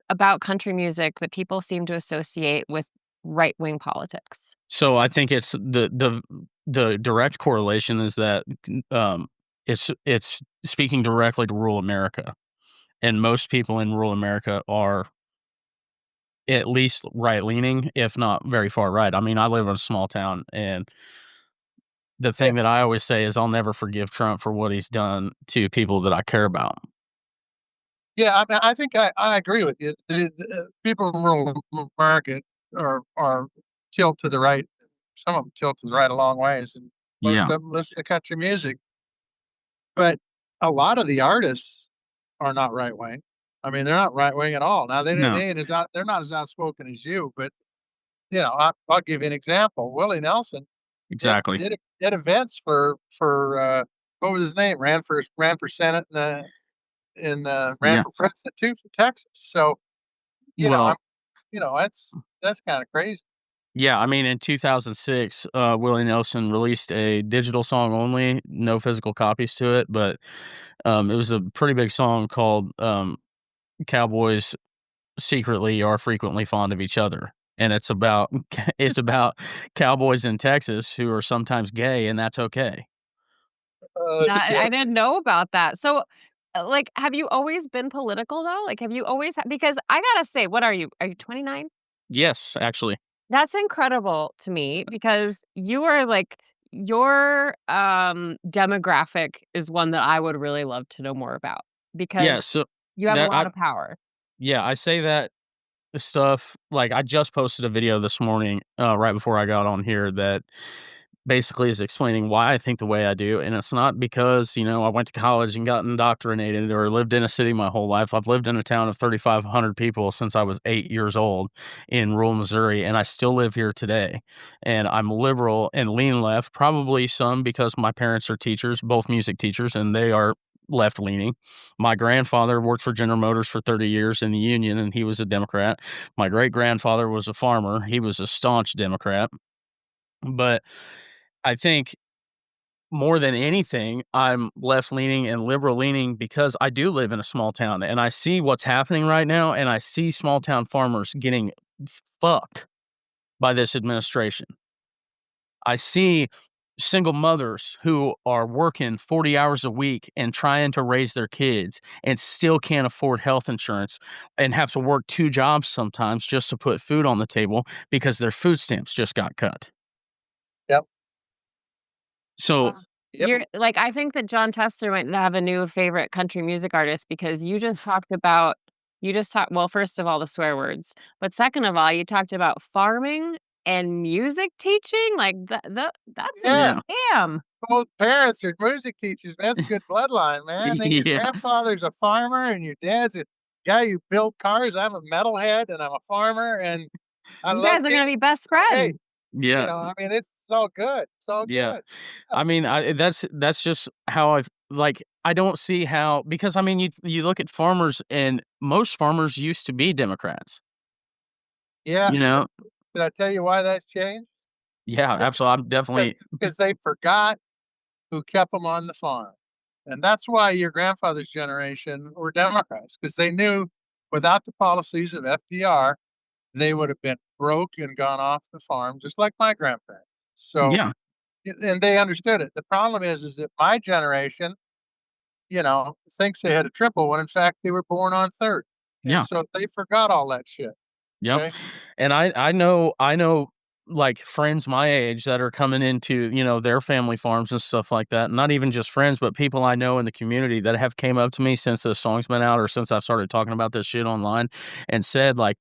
A: about country music that people seem to associate with right-wing politics?
C: So I think it's the direct correlation is that, um, it's speaking directly to rural America, and most people in rural America are at least right-leaning, if not very far right. I mean, I live in a small town, and the
B: Yeah.
C: thing that I always say is I'll never forgive Trump for what he's done to people that I care about.
B: Yeah, I mean, I think I agree with you. People in rural America are tilt to the right. Some of them tilt to the right a long ways, and most
C: Yeah.
B: of them listen to country music. But a lot of the artists are not right wing. I mean, they're not right wing at all. Now
C: No.
B: they're not as outspoken as you, but I'll give you an example. Willie Nelson
C: Exactly.
B: did events for what was his name? Ran for Senate and ran
C: Yeah.
B: for president too for Texas. So, you know, I'm
C: Well,
B: that's kinda crazy.
C: Yeah, I mean, in 2006, Willie Nelson released a digital song only, no physical copies to it, but, it was a pretty big song called, "Cowboys Secretly Are Frequently Fond of Each Other," and it's about it's about cowboys in Texas who are sometimes gay, and that's okay.
A: That
B: Yeah.
A: I didn't know about that. So, like, have you always been political, though? Like, have you always because I gotta say, what are you? Are you 29?
C: Yes, actually.
A: That's incredible to me because you are, like your, demographic is one that I would really love to know more about because
C: Yeah, so
A: you have a
C: that
A: lot of power.
C: I say that stuff like, I just posted a video this morning, right before I got on here that basically is explaining why I think the way I do, and it's not because, I went to college and got indoctrinated or lived in a city my whole life. I've lived in a town of 3,500 people since I was 8 years old in rural Missouri, and I still live here today. And I'm liberal and lean left, probably some because my parents are teachers, both music teachers, and they are left leaning. My grandfather worked for General Motors for 30 years in the union, and he was a Democrat. My great grandfather was a farmer. He was a staunch Democrat. But I think more than anything, I'm left leaning and liberal leaning because I do live in a small town and I see what's happening right now. And I see small town farmers getting fucked by this administration. I see single mothers who are working 40 hours a week and trying to raise their kids and still can't afford health insurance and have to work 2 jobs sometimes just to put food on the table because their food stamps just got cut.
B: Yep.
C: So,
B: Yep.
A: You're like, I think that John Tester might have a new favorite country music artist because you just talked well, first of all, the swear words, but second of all, you talked about farming and music teaching, like, that's a
B: Yeah.
C: yeah.
A: scam.
B: Both parents are music teachers. That's a good bloodline, man. Then your
C: Yeah.
B: grandfather's a farmer and your dad's a guy who built cars. I'm a metalhead and I'm a farmer and I
A: You
B: love
A: guys are
B: music.
A: gonna be best
B: So, hey,
A: friends.
C: Yeah.
B: I mean, it's all good. It's all
C: Yeah.
B: good.
C: I mean, that's just how I've like, I don't see how because, I mean, you look at farmers, and most farmers used to be Democrats,
B: Yeah.
C: you know?
B: Did I tell you why that's changed?
C: Yeah, absolutely, I'm definitely
B: Because they forgot who kept them on the farm. And that's why your grandfather's generation were Democrats, because they knew without the policies of FDR, they would have been broke and gone off the farm, just like my grandparents. So,
C: yeah,
B: and they understood it. The problem is that my generation, thinks they had a triple when in fact they were born on third. And
C: yeah.
B: so they forgot all that shit.
C: Yep,
B: Okay.
C: and I know, like, friends my age that are coming into, their family farms and stuff like that, not even just friends, but people I know in the community that have came up to me since this song's been out or since I've started talking about this shit online and said, like,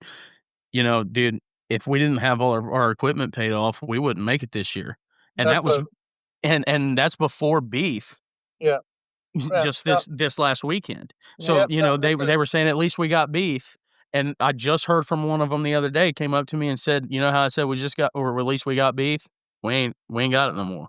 C: "Dude, if we didn't have all our equipment paid off, we wouldn't make it this year." And
B: That's
C: that was
B: what,
C: and that's before beef.
B: yeah. Yeah.
C: Just
B: Yeah.
C: this last weekend. So,
B: Yep. That was
C: they were saying, "At least we got beef," and I just heard from one of them the other day, came up to me and said, "You know how I said we just got or at least we got beef? We ain't got it no more."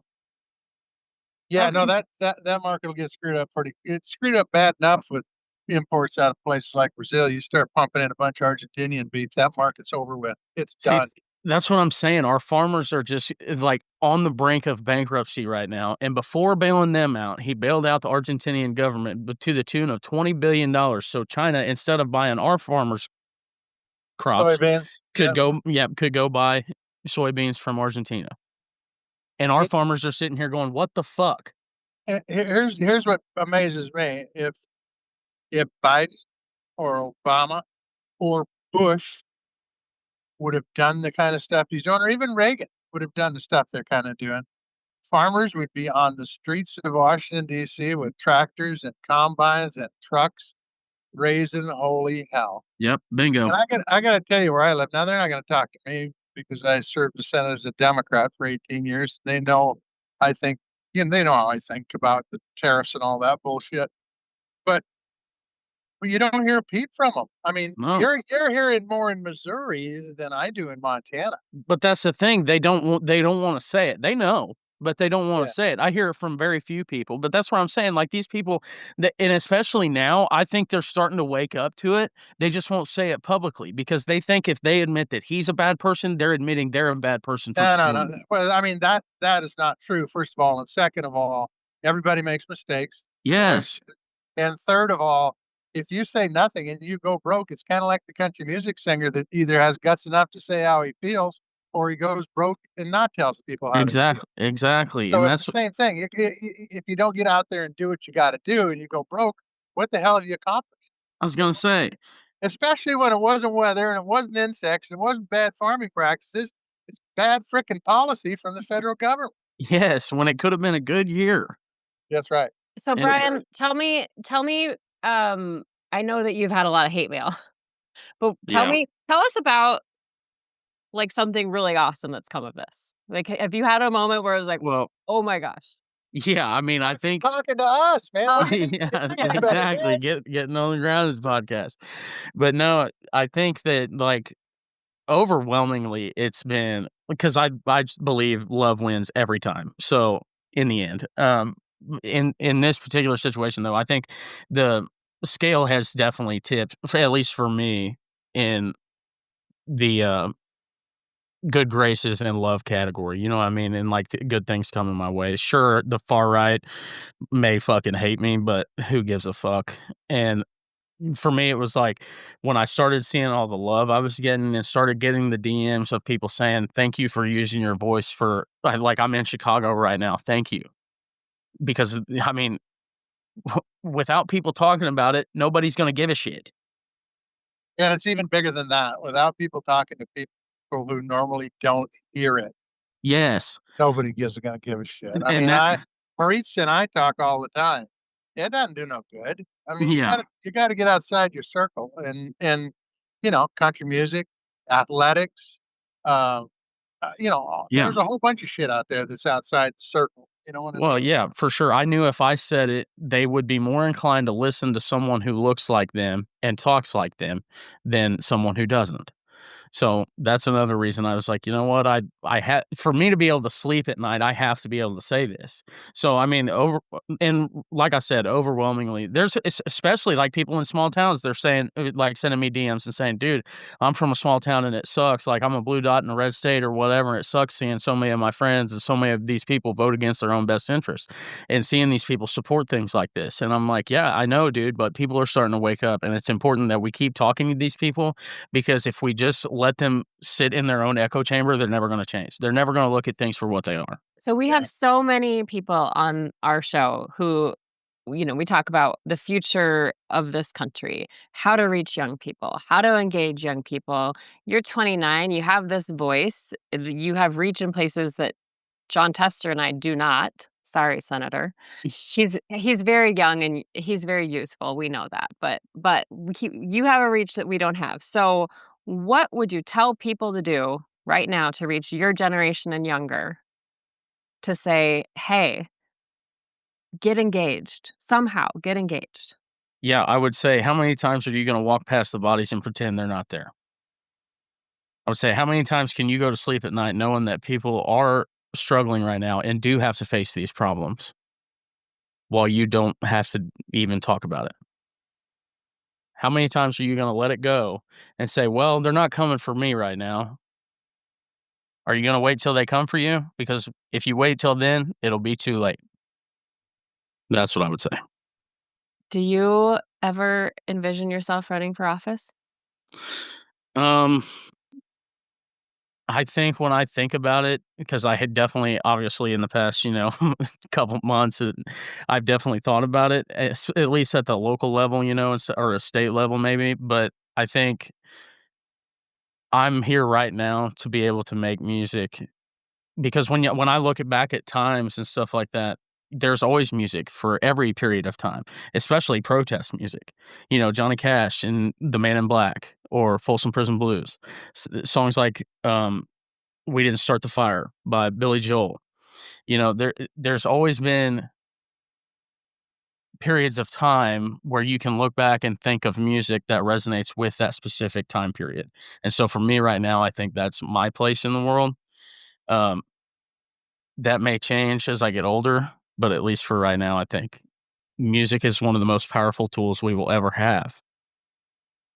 B: Yeah, no,
A: Okay.
B: that market will get screwed up pretty it's screwed up bad enough with imports out of places like Brazil. You start pumping in a bunch of Argentinian beef, that market's over with. It's
C: See,
B: done.
C: that's what I'm saying, our farmers are just, like, on the brink of bankruptcy right now, and before bailing them out, he bailed out the Argentinian government, but to the tune of $20 billion, so China, instead of buying our farmers' crops,
B: Soybeans,
C: could
B: yeah.
C: go buy soybeans from Argentina. And our
B: It
C: farmers are sitting here going, "What the fuck?"
B: here's what amazes me. If Biden or Obama or Bush would have done the kind of stuff he's doing, or even Reagan would have done the stuff they're kind of doing, farmers would be on the streets of Washington, D.C. with tractors and combines and trucks raising holy hell.
C: Yep, bingo.
B: And I gotta tell you where I live. Now they're not gonna talk to me because I served the Senate as a Democrat for 18 years. They know I think they know how I think about the tariffs and all that bullshit. But you don't hear a peep from them. I mean,
C: No,
B: you're hearing more in Missouri than I do in Montana.
C: but that's the thing, they don't wanna say it. They know. but they don't wanna
B: Yeah.
C: say it. I hear it from very few people, but that's what I'm saying, like, these people that and especially now, I think they're starting to wake up to it. They just won't say it publicly because they think if they admit that he's a bad person, they're admitting they're a bad person for
B: No, no,
C: stealing
B: no.
C: it.
B: Well, I mean, that is not true, first of all, and second of all, everybody makes mistakes. Every
C: Yes.
B: and third of all, if you say nothing and you go broke, it's kinda like the country music singer that either has guts enough to say how he feels, or he goes broke and not tells people how they feel.
C: Exactly,
B: So
C: and
B: it's the
C: that's
B: same thing. If you don't get out there and do what you gotta do and you go broke, what the hell have you accomplished?
C: I was gonna say.
B: Especially when it wasn't weather and it wasn't insects, and it wasn't bad farming practices. It's bad fricking policy from the federal government.
C: Yes, when it could have been a good year.
B: That's right.
A: So
C: And
B: That's right.
A: Brian, tell me, I know that you've had a lot of hate mail, but
C: yeah.
A: tell us about, like, something really awesome that's come of this. Like, have you had a moment where it's like,
C: Well,
A: "Oh my gosh."
C: yeah, I mean, I think
B: Talking to us, man. What do you think you're
C: yeah,
B: thinking about it,
C: exactly,
B: man?
C: getting on the ground is podcast. But no, I think that, like, overwhelmingly, it's been because I just believe love wins every time. So, in the end, in this particular situation, though, I think the scale has definitely tipped, at least for me, in the, good graces and love category, you know what I mean? And, like, good things coming my way. Sure, the far right may fucking hate me, but who gives a fuck? And for me, it was like when I started seeing all the love I was getting and started getting the DMs of people saying, "Thank you for using your voice for" like, I'm in Chicago right now, "Thank you." Because, I mean, without people talking about it, nobody's gonna give a shit.
B: And it's even bigger than that. Without people talking to people who normally don't hear it,
C: Yes,
B: nobody gives gonna give a shit. I
C: and
B: mean,
C: that
B: Maurice and I talk all the time. It doesn't do no good. I mean,
C: yeah,
B: you gotta get outside your circle you know, country music, athletics, um,
C: yeah.
B: there's a whole bunch of shit out there that's outside the circle. You know what I
C: Well,
B: mean?
C: yeah, for sure. I knew if I said it, they would be more inclined to listen to someone who looks like them and talks like them than someone who doesn't. So that's another reason I was like, you know what? I had for me to be able to sleep at night, I have to be able to say this. So I mean, and like I said, overwhelmingly, especially like people in small towns. They're saying like sending me DMs and saying, "Dude, I'm from a small town and it sucks. Like I'm a blue dot in a red state or whatever. And it sucks seeing so many of my friends and so many of these people vote against their own best interests, and seeing these people support things like this." And I'm like, yeah, I know, dude, but people are starting to wake up, and it's important that we keep talking to these people because if we just let them sit in their own echo chamber, they're never gonna change. They're never gonna look at things for what they are.
A: So we
B: Yeah.
A: have so many people on our show who, we talk about the future of this country, how to reach young people, how to engage young people. You're 29, you have this voice, you have reach in places that John Tester and I do not. Sorry, Senator. He's very young and he's very useful. We know that, but you have a reach that we don't have. So, what would you tell people to do right now to reach your generation and younger to say, "Hey, get engaged somehow. Get engaged."
C: Yeah, I would say, how many times are you gonna walk past the bodies and pretend they're not there? I would say, how many times can you go to sleep at night knowing that people are struggling right now and do have to face these problems while you don't have to even talk about it? How many times are you gonna let it go and say, "Well, they're not coming for me right now." Are you gonna wait till they come for you? Because if you wait till then, it'll be too late. That's what I would say.
A: Do you ever envision yourself running for office?
C: Um, I think when I think about it, because I had definitely, obviously, in the past, couple months, I've definitely thought about it, at least at the local level, or a state level, maybe. But I think I'm here right now to be able to make music because when I look back at times and stuff like that, there's always music for every period of time, especially protest music. Johnny Cash and The Man in Black or Folsom Prison Blues, songs like "We Didn't Start the Fire" by Billy Joel. There's always been periods of time where you can look back and think of music that resonates with that specific time period. And so for me right now, I think that's my place in the world. Um, that may change as I get older, but at least for right now, I think music is one of the most powerful tools we will ever have.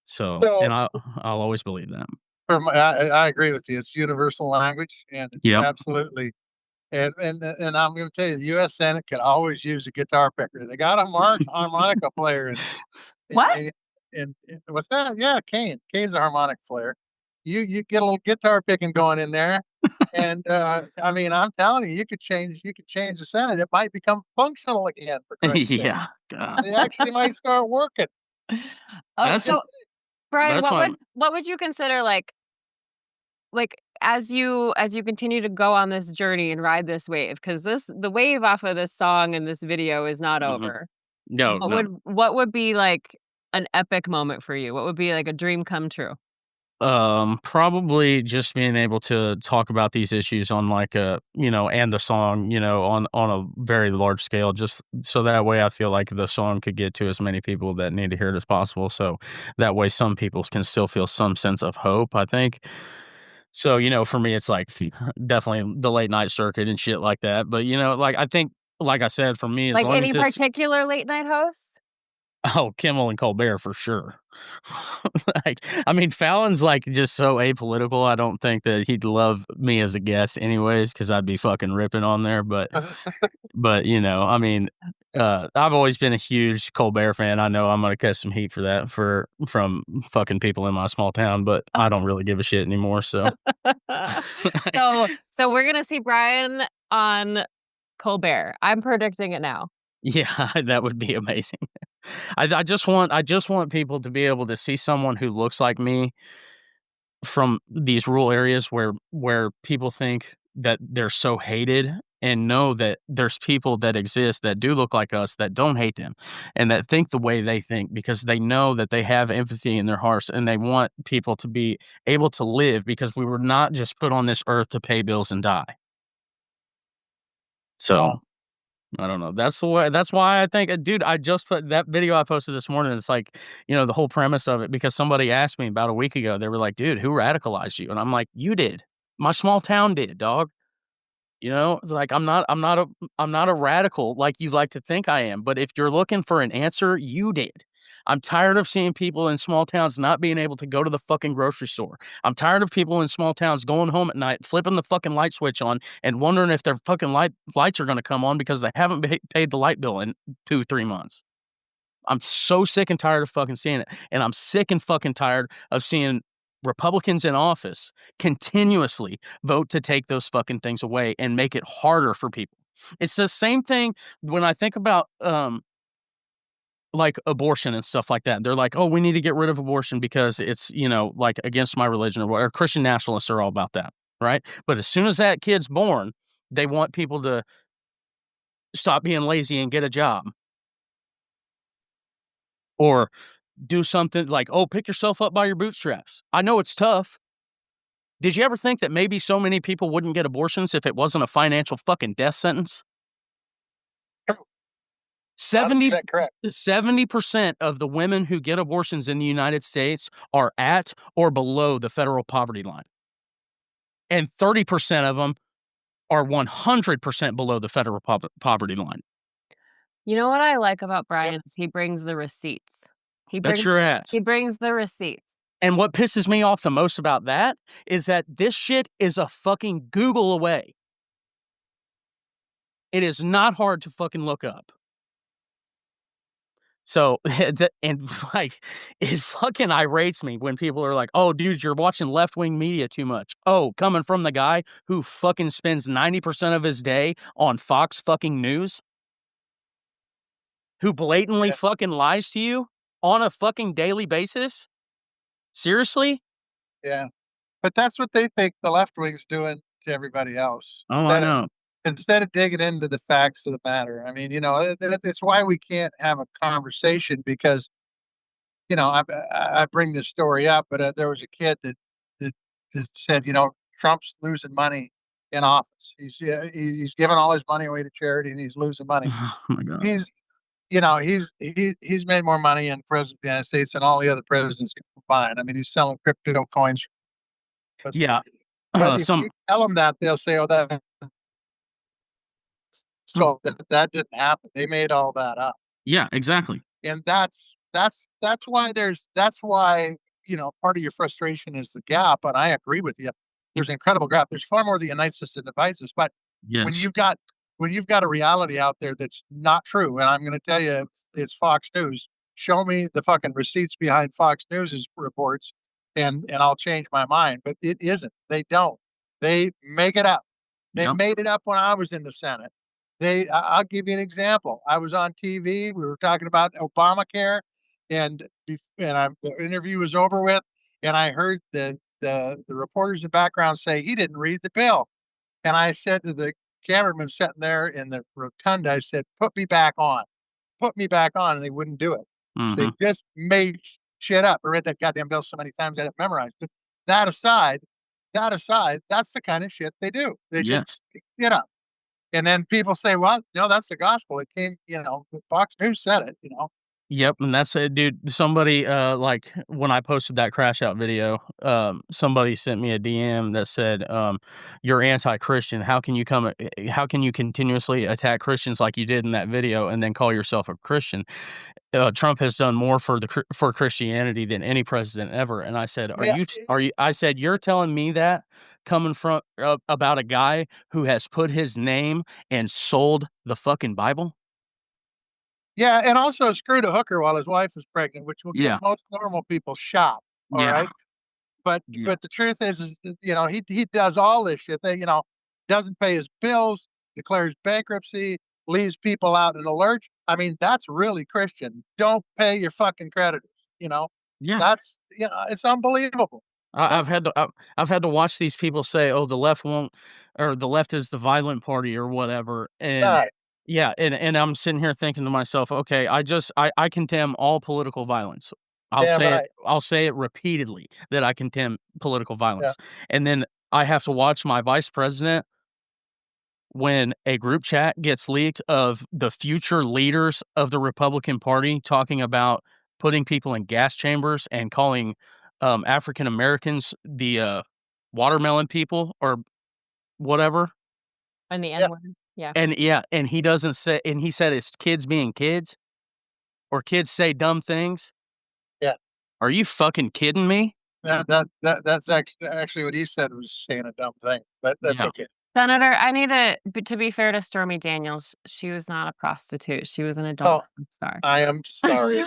C: So,
B: So,
C: and I'll always believe that.
B: I agree with you. It's universal language, and it's
C: Yep.
B: absolutely and I'm gonna tell you, the US Senate could always use a guitar picker. They got a harmonica player
A: What?
B: in what's that? Yeah, Kane. Kane's a harmonic player. You get a little guitar picking going in there, and, I mean, I'm telling you, you could change the Senate. It might become functional again, for Christ's sake.
C: Yeah. God.
B: They actually might start working.
A: Oh,
C: That's
A: so Brian,
C: that's my
A: what would you consider like as you continue to go on this journey and ride this wave, because the wave off of this song and this video is not
C: mhm.
A: over.
C: No, no.
A: What would be like an epic moment for you? What would be like a dream come true?
C: Probably just being able to talk about these issues on like a, and the song, on a very large scale, just so that way I feel like the song could get to as many people that need to hear it as possible. So that way some people can still feel some sense of hope, I think. So, for me, it's like definitely the late night circuit and shit like that. But, like I think, like I said, for me, as
A: Like
C: long as
A: any
C: it's
A: particular late night host?
C: Oh, Kimmel and Colbert for sure. Like, I mean, Fallon's, like, just so apolitical, I don't think that he'd love me as a guest anyways, because 'cause I'd be fucking ripping on there, but, I mean, I've always been a huge Colbert fan. I know I'm gonna catch some heat for that from fucking people in my small town, but I don't really give a shit anymore, so
A: So we're gonna see Brian on Colbert. I'm predicting it now.
C: Yeah, that would be amazing. I just want people to be able to see someone who looks like me from these rural areas where people think that they're so hated, and know that there's people that exist that do look like us that don't hate them and that think the way they think, because they know that they have empathy in their hearts and they want people to be able to live, because we were not just put on this earth to pay bills and die. So
B: No.
C: I don't know. That's the way. That's why I think, dude. I just put that video I posted this morning. It's like, the whole premise of it, because somebody asked me about a week ago. They were like, "Dude, who radicalized you?" And I'm like, "You did. My small town did, dog." It's like I'm not a radical like you like to think I am. But if you're looking for an answer, you did. I'm tired of seeing people in small towns not being able to go to the fucking grocery store. I'm tired of people in small towns going home at night, flipping the fucking light switch on, and wondering if their fucking lights are going to come on because they haven't paid the light bill in 2-3 months. I'm so sick and tired of fucking seeing it. And I'm sick and fucking tired of seeing Republicans in office continuously vote to take those fucking things away and make it harder for people. It's the same thing when I think about like abortion and stuff like that. They're like, "Oh, we need to get rid of abortion because it's, like against my religion," or Christian nationalists are all about that, right? But as soon as that kid's born, they want people to stop being lazy and get a job, or do something like, "Oh, pick yourself up by your bootstraps." I know it's tough. Did you ever think that maybe so many people wouldn't get abortions if it wasn't a financial fucking death sentence?
B: True.
C: 70
B: 100% correct.
C: 70% of the women who get abortions in the United States are at or below the federal poverty line. And 30% of them are 100% below the federal poverty line.
A: You know what I like about
B: Yep.
A: Brian is he brings the receipts. He
C: Bet
A: brings
C: your
A: he
C: ass.
A: brings the receipts.
C: And what pisses me off the most about that is that this shit is a fucking Google away. It is not hard to fucking look up. So, like, it fucking irates me when people are like, "Oh, dude, you're watching left-wing media too much." Oh, coming from the guy who fucking spends 90% of his day on Fox fucking News, who blatantly
B: Yeah,
C: fucking lies to you on a fucking daily basis? Seriously?
B: yeah. But that's what they think the left wing's doing to everybody else,
C: Oh, I know.
B: instead of digging into the facts of the matter. I mean, it's why we can't have a conversation because, I bring this story up, but, there was a kid that that said, "Trump's losing money in office. He's giving all his money away to charity, and he's losing money."
C: Oh my god.
B: He's he's made more money in president of the United States than all the other presidents combined. I mean, he's selling crypto coins. But
C: Yeah.
B: but if
C: Some
B: you tell them that, they'll say, "Oh, that." So that didn't happen. They made all that up.
C: Yeah, exactly.
B: And that's why part of your frustration is the gap, and I agree with you. There's an incredible gap. There's far more that unites us than divides us. But when
C: Yes.
B: you've got when you've got a reality out there that's not true, and I'm going to tell you, it's Fox News. Show me the fucking receipts behind Fox News's reports, and I'll change my mind. But it isn't. They don't. They make it up. They
C: Yep.
B: made it up when I was in the Senate. I'll give you an example. I was on TV. We were talking about Obamacare, the interview was over with, and I heard the reporters in the background say he didn't read the bill, and I said to the cameraman sitting there in the rotunda, I said, put me back on," and they wouldn't do it. They
C: Mhm.
B: just made shit up. I read that goddamn bill so many times I had it memorized. But that aside, that's the kind of shit they do. They just
C: Yes.
B: make shit up. And then people say, "Well, no, that's the gospel. It came, Fox News said it, you know."
C: Yep, and that's it, dude. Somebody, like, when I posted that crash out video, somebody sent me a DM that said, "You're anti-Christian. How can you continuously attack Christians like you did in that video and then call yourself a Christian? Trump has done more for Christianity than any president ever." And I said,
B: Yeah,
C: are you?" I said, "You're telling me that coming from about a guy who has put his name and sold the fucking Bible?"
B: yeah, and also screwed a hooker while his wife was pregnant, which will get
C: Yeah,
B: most normal people shot. All
C: yeah,
B: right, but
C: yeah,
B: but the truth is that, he does all this shit. That doesn't pay his bills, declares bankruptcy, leaves people out in the lurch. I mean, that's really Christian. Don't pay your fucking creditors. You know,
C: yeah.
B: it's unbelievable.
C: I
B: So,
C: I've had to watch these people say, "Oh, the left won't," or "The left is the violent party," or whatever, and
B: uh,
C: yeah, and I'm sitting here thinking to myself, "Okay, I condemn all political violence."
B: damn right.
C: I'll say it repeatedly that I condemn political
B: Yeah,
C: violence, and then I have to watch my vice president when a group chat gets leaked of the future leaders of the Republican Party talking about putting people in gas chambers and calling, African Americans the, watermelon people or whatever,
A: And the
B: yeah,
A: N-word. Yeah.
C: and yeah, and he doesn't say and he said it's kids being kids or kids say dumb things.
B: yeah.
C: Are you fucking kidding me?
B: That's actually what he said was saying a dumb thing, but that's
C: Yeah.
B: okay.
A: Senator, I need to be fair to Stormy Daniels, she was not a prostitute, she was an adult
B: Oh,
A: porn star.
B: I am sorry.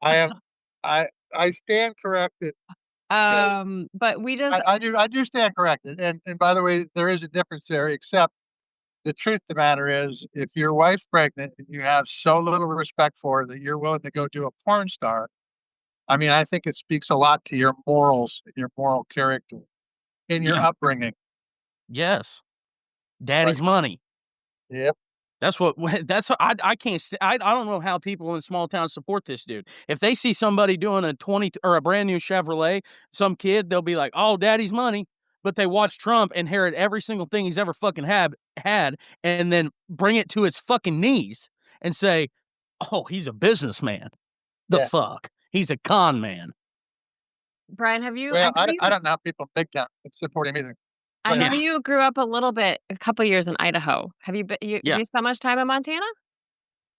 B: I am I stand corrected. Yeah,
A: But we just
B: I do stand corrected, and by the way, there is a difference there, except the truth of the matter is, if your wife's pregnant and you have so little respect for her that you're willing to go do a porn star, I mean, I think it speaks a lot to your morals, your moral character, and your
C: Yeah.
B: upbringing.
C: Yes.
B: But
C: Daddy's money.
B: yep,
C: That's what that's I can't s I don't know how people in small towns support this dude. If they see somebody doing a 20 or a brand new Chevrolet, some kid, they'll be like, "Oh, daddy's money." But they watch Trump inherit every single thing he's ever fucking had, and then bring it to his fucking knees and say, "Oh, he's a businessman." The
B: yeah.
C: fuck? He's a con man.
A: Brian,
B: Well, I don't know how people in big town can support him either.
A: I
B: Go
A: know
B: ahead.
C: Yeah.
A: you grew up a little bit a couple years in Idaho. Have
C: Yeah.
A: you spent much time in Montana?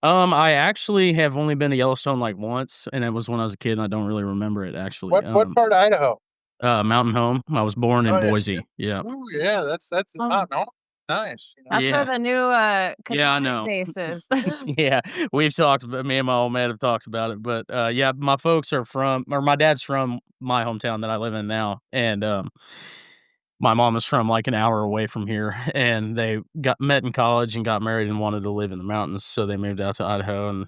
C: I actually have only been to Yellowstone, like, once, and it was when I was a kid, and I don't really remember it, actually.
B: What part of Idaho?
C: Mountain Home. I was born in
B: Oh, yeah.
C: Boise. Yeah.
B: Ooh, yeah, that's the
A: Oh,
B: mountain home. Nice, you know?
A: that's where
C: Yeah.
A: the new,
C: Yeah, I
A: Cadet
C: know.
A: base is.
C: Yeah, we've talked about me and my old man have talked about it, but, yeah, my folks are from or my dad's from my hometown that I live in now, and, my mom is from, like, an hour away from here, and they got met in college and got married and wanted to live in the mountains, so they moved out to Idaho and,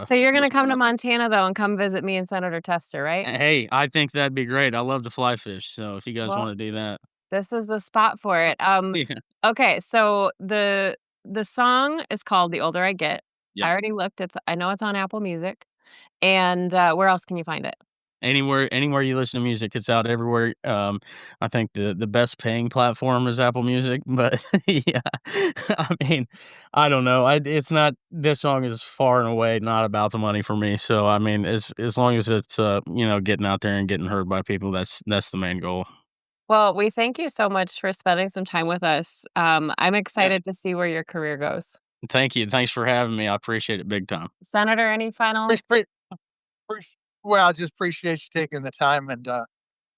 A: So you're gonna
C: just
A: come to Montana, though, and come visit me and Senator Tester, right?
C: hey, I think that'd be great. I love to fly fish, so if you guys
A: Well,
C: wanna do that.
A: this is the spot for it.
C: Yeah.
A: Okay, so the song is called "The Older I Get." I
C: Yep.
A: already looked, I know it's on Apple Music, and, where else can you find it?
C: Anywhere you listen to music, it's out everywhere. I think the best paying platform is Apple Music, but yeah, I mean, I don't know. It's not this song is far and away not about the money for me. So I mean, as long as it's getting out there and getting heard by people, that's the main goal.
A: Well, we thank you so much for spending some time with us. I'm
B: Yeah.
A: excited to see where your career goes.
C: Thank you. Thanks for having me. I appreciate it big time.
A: Senator, any final?
B: Appreciate well, I just appreciate you taking the time and,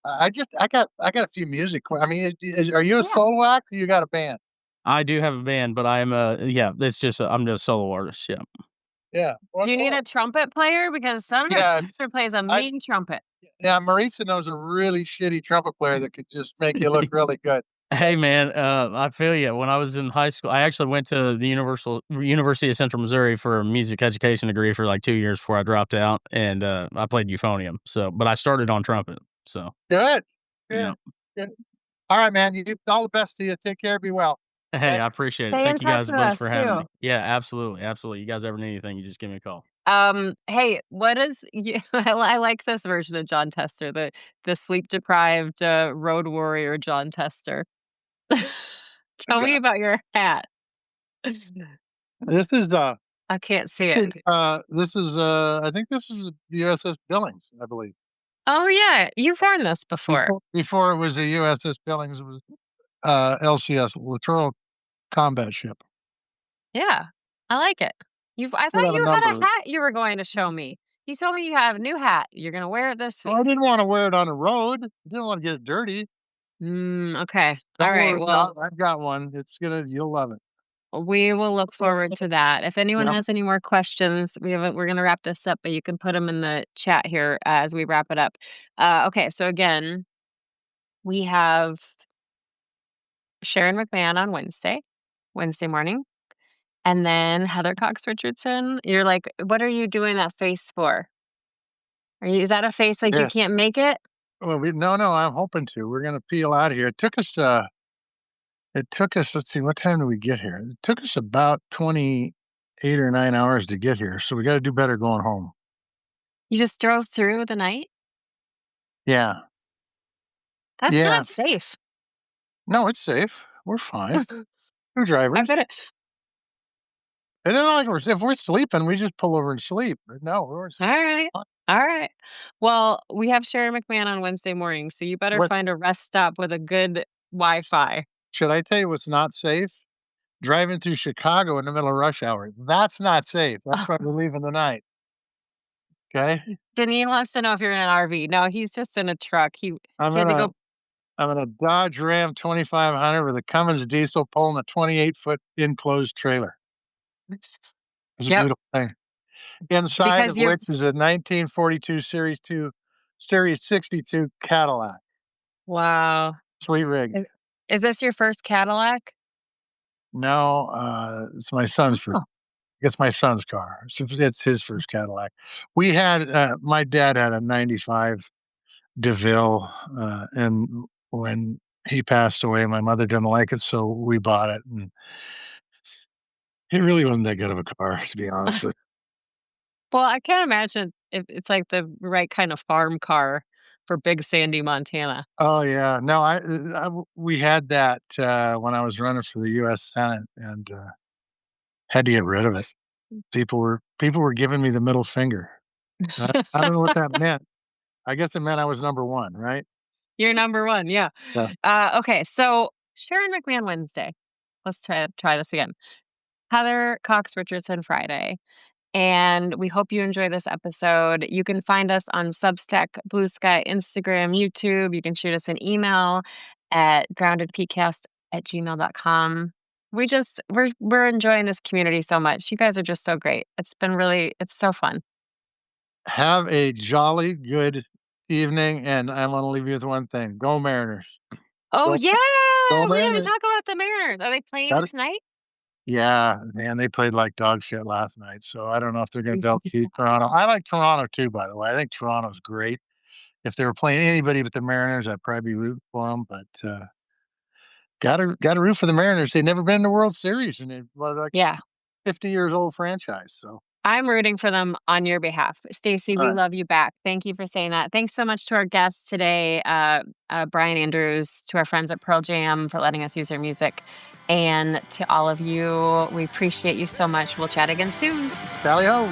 B: I got a few music I mean, are you a
A: Yeah.
B: solo act or you got a band?
C: I do have a band, but it's just I'm just a solo artist. Yeah.
B: Yeah. Well,
A: Do you need a
B: cool.
A: trumpet player? Because Senator
B: Yeah,
A: Spencer plays a
B: I
A: mean trumpet.
B: yeah, Marisa knows a really shitty trumpet player that could just make you look really good.
C: Hey man, I feel you. When I was in high school, I actually went to the University of Central Missouri for a music education degree for like 2 years before I dropped out, and I played euphonium. So, but I started on trumpet. So,
B: Good.
C: yeah.
B: Good. Good. Alright, man, you do all the best to you. Take care, be well.
C: Hey,
B: Okay?
C: I appreciate it.
A: Stay in
C: Thank you
A: touch
C: guys a
A: with
C: bunch
A: us
C: for having
A: too.
C: me. Yeah, absolutely, absolutely. You guys ever need anything, you just give me a call.
A: Hey, what is you I like this version of John Tester, the sleep deprived road warrior John Tester. Tell me about your hat.
B: This is,
A: I can't see it.
B: I think this is the USS Billings, I believe.
A: Oh yeah, you've worn this before.
B: Before it was the USS Billings, it was, LCS, Littoral Combat Ship.
A: Yeah, I like it. I
B: Should
A: thought
B: have a
A: you had a
B: number.
A: hat you were going to show me. You told me you have a new hat. You're gonna wear it this
B: Well, I
A: week.
B: didn't wanna wear it on the road. I didn't wanna get it dirty.
A: Okay.
B: Don't
A: All right.
B: worry,
A: Well,
B: I've got one. You'll love it.
A: we will look forward to that. If anyone
B: Yep.
A: has any more questions, we're gonna wrap this up, but you can put them in the chat here as we wrap it up. Okay. So again, we have Sharon McMahon on Wednesday morning, and then Heather Cox Richardson. You're like, what are you doing that face for? Is that a face like you
B: Yes.
A: can't make it?
B: Well, no, I'm hoping to. We're gonna peel out of here. It took us, let's see, what time did we get here? It took us about 28 or 9 hours to get here, so we gotta do better going home.
A: You just drove through the night?
B: Yeah.
A: That's
B: Yeah.
A: not safe.
B: No, it's safe. We're fine. 2
A: I
B: drivers.
A: bet it.
B: And then, like, if we're sleeping, we just pull over and sleep. But no, we're
A: All right. All right. Well, we have Sharon McMahon on Wednesday morning, so you better
B: what
A: find a rest stop with a good Wi-Fi.
B: should I tell you what's not safe? Driving through Chicago in the middle of rush hour. That's not safe. That's why we're leaving tonight. Okay?
A: Deneen wants to know if you're in an RV. No, he's just in a truck.
B: I'm
A: He had
B: in
A: to
B: a
A: go.
B: I'm in a Dodge Ram 2500 with a Cummins diesel pulling a 28-foot enclosed trailer. It's a
A: Yep,
B: beautiful thing. Inside
A: because
B: of
A: you're.
B: which is a 1942 Series 62 Cadillac.
A: Wow.
B: Sweet rig.
A: Is this your first Cadillac?
B: No, it's my son's first.
A: Oh.
B: It's my son's car. It's his first Cadillac. My dad had a '95 DeVille, and when he passed away, my mother didn't like it, so we bought it, and it really wasn't that good of a car, to be honest with.
A: Well, I can't imagine if it's like the right kind of farm car for Big Sandy, Montana.
B: Oh, yeah. No, we had that, when I was running for the US Senate and, had to get rid of it. People were giving me the middle finger. I don't know what that meant. I guess it meant I was number 1, right?
A: You're number one, yeah.
B: Yeah.
A: Okay, so Sharon McMahon Wednesday. Let's try this again. Heather Cox Richardson Friday. And we hope you enjoy this episode. You can find us on Substack, Blue Sky, Instagram, YouTube. You can shoot us an email at groundedpcast@gmail.com. We're enjoying this community so much. You guys are just so great. It's so fun.
B: Have a jolly good evening, and I wanna leave you with one thing. Go Mariners.
A: Oh
B: Go
A: yeah,
B: go
A: we didn't even
B: Mariners.
A: talk about the Mariners. Are they playing
B: Got it.
A: tonight?
B: Yeah, man, they played like dog shit last night, so I don't know if they're gonna be able to beat Toronto. I like Toronto too, by the way. I think Toronto's great. If they were playing anybody but the Mariners, I'd probably be rooting for them. But, gotta root for the Mariners. They've never been in the World Series, and they're, what, like,
A: Yeah.
B: 50 years old franchise, so
A: I'm rooting for them on your behalf. Stacy, we
B: alright.
A: love you back. Thank you for saying that. Thanks so much to our guests today, Brian Andrews, to our friends at Pearl Jam for letting us use their music, and to all of you. We appreciate you so much. We'll chat again soon.
B: Tally ho.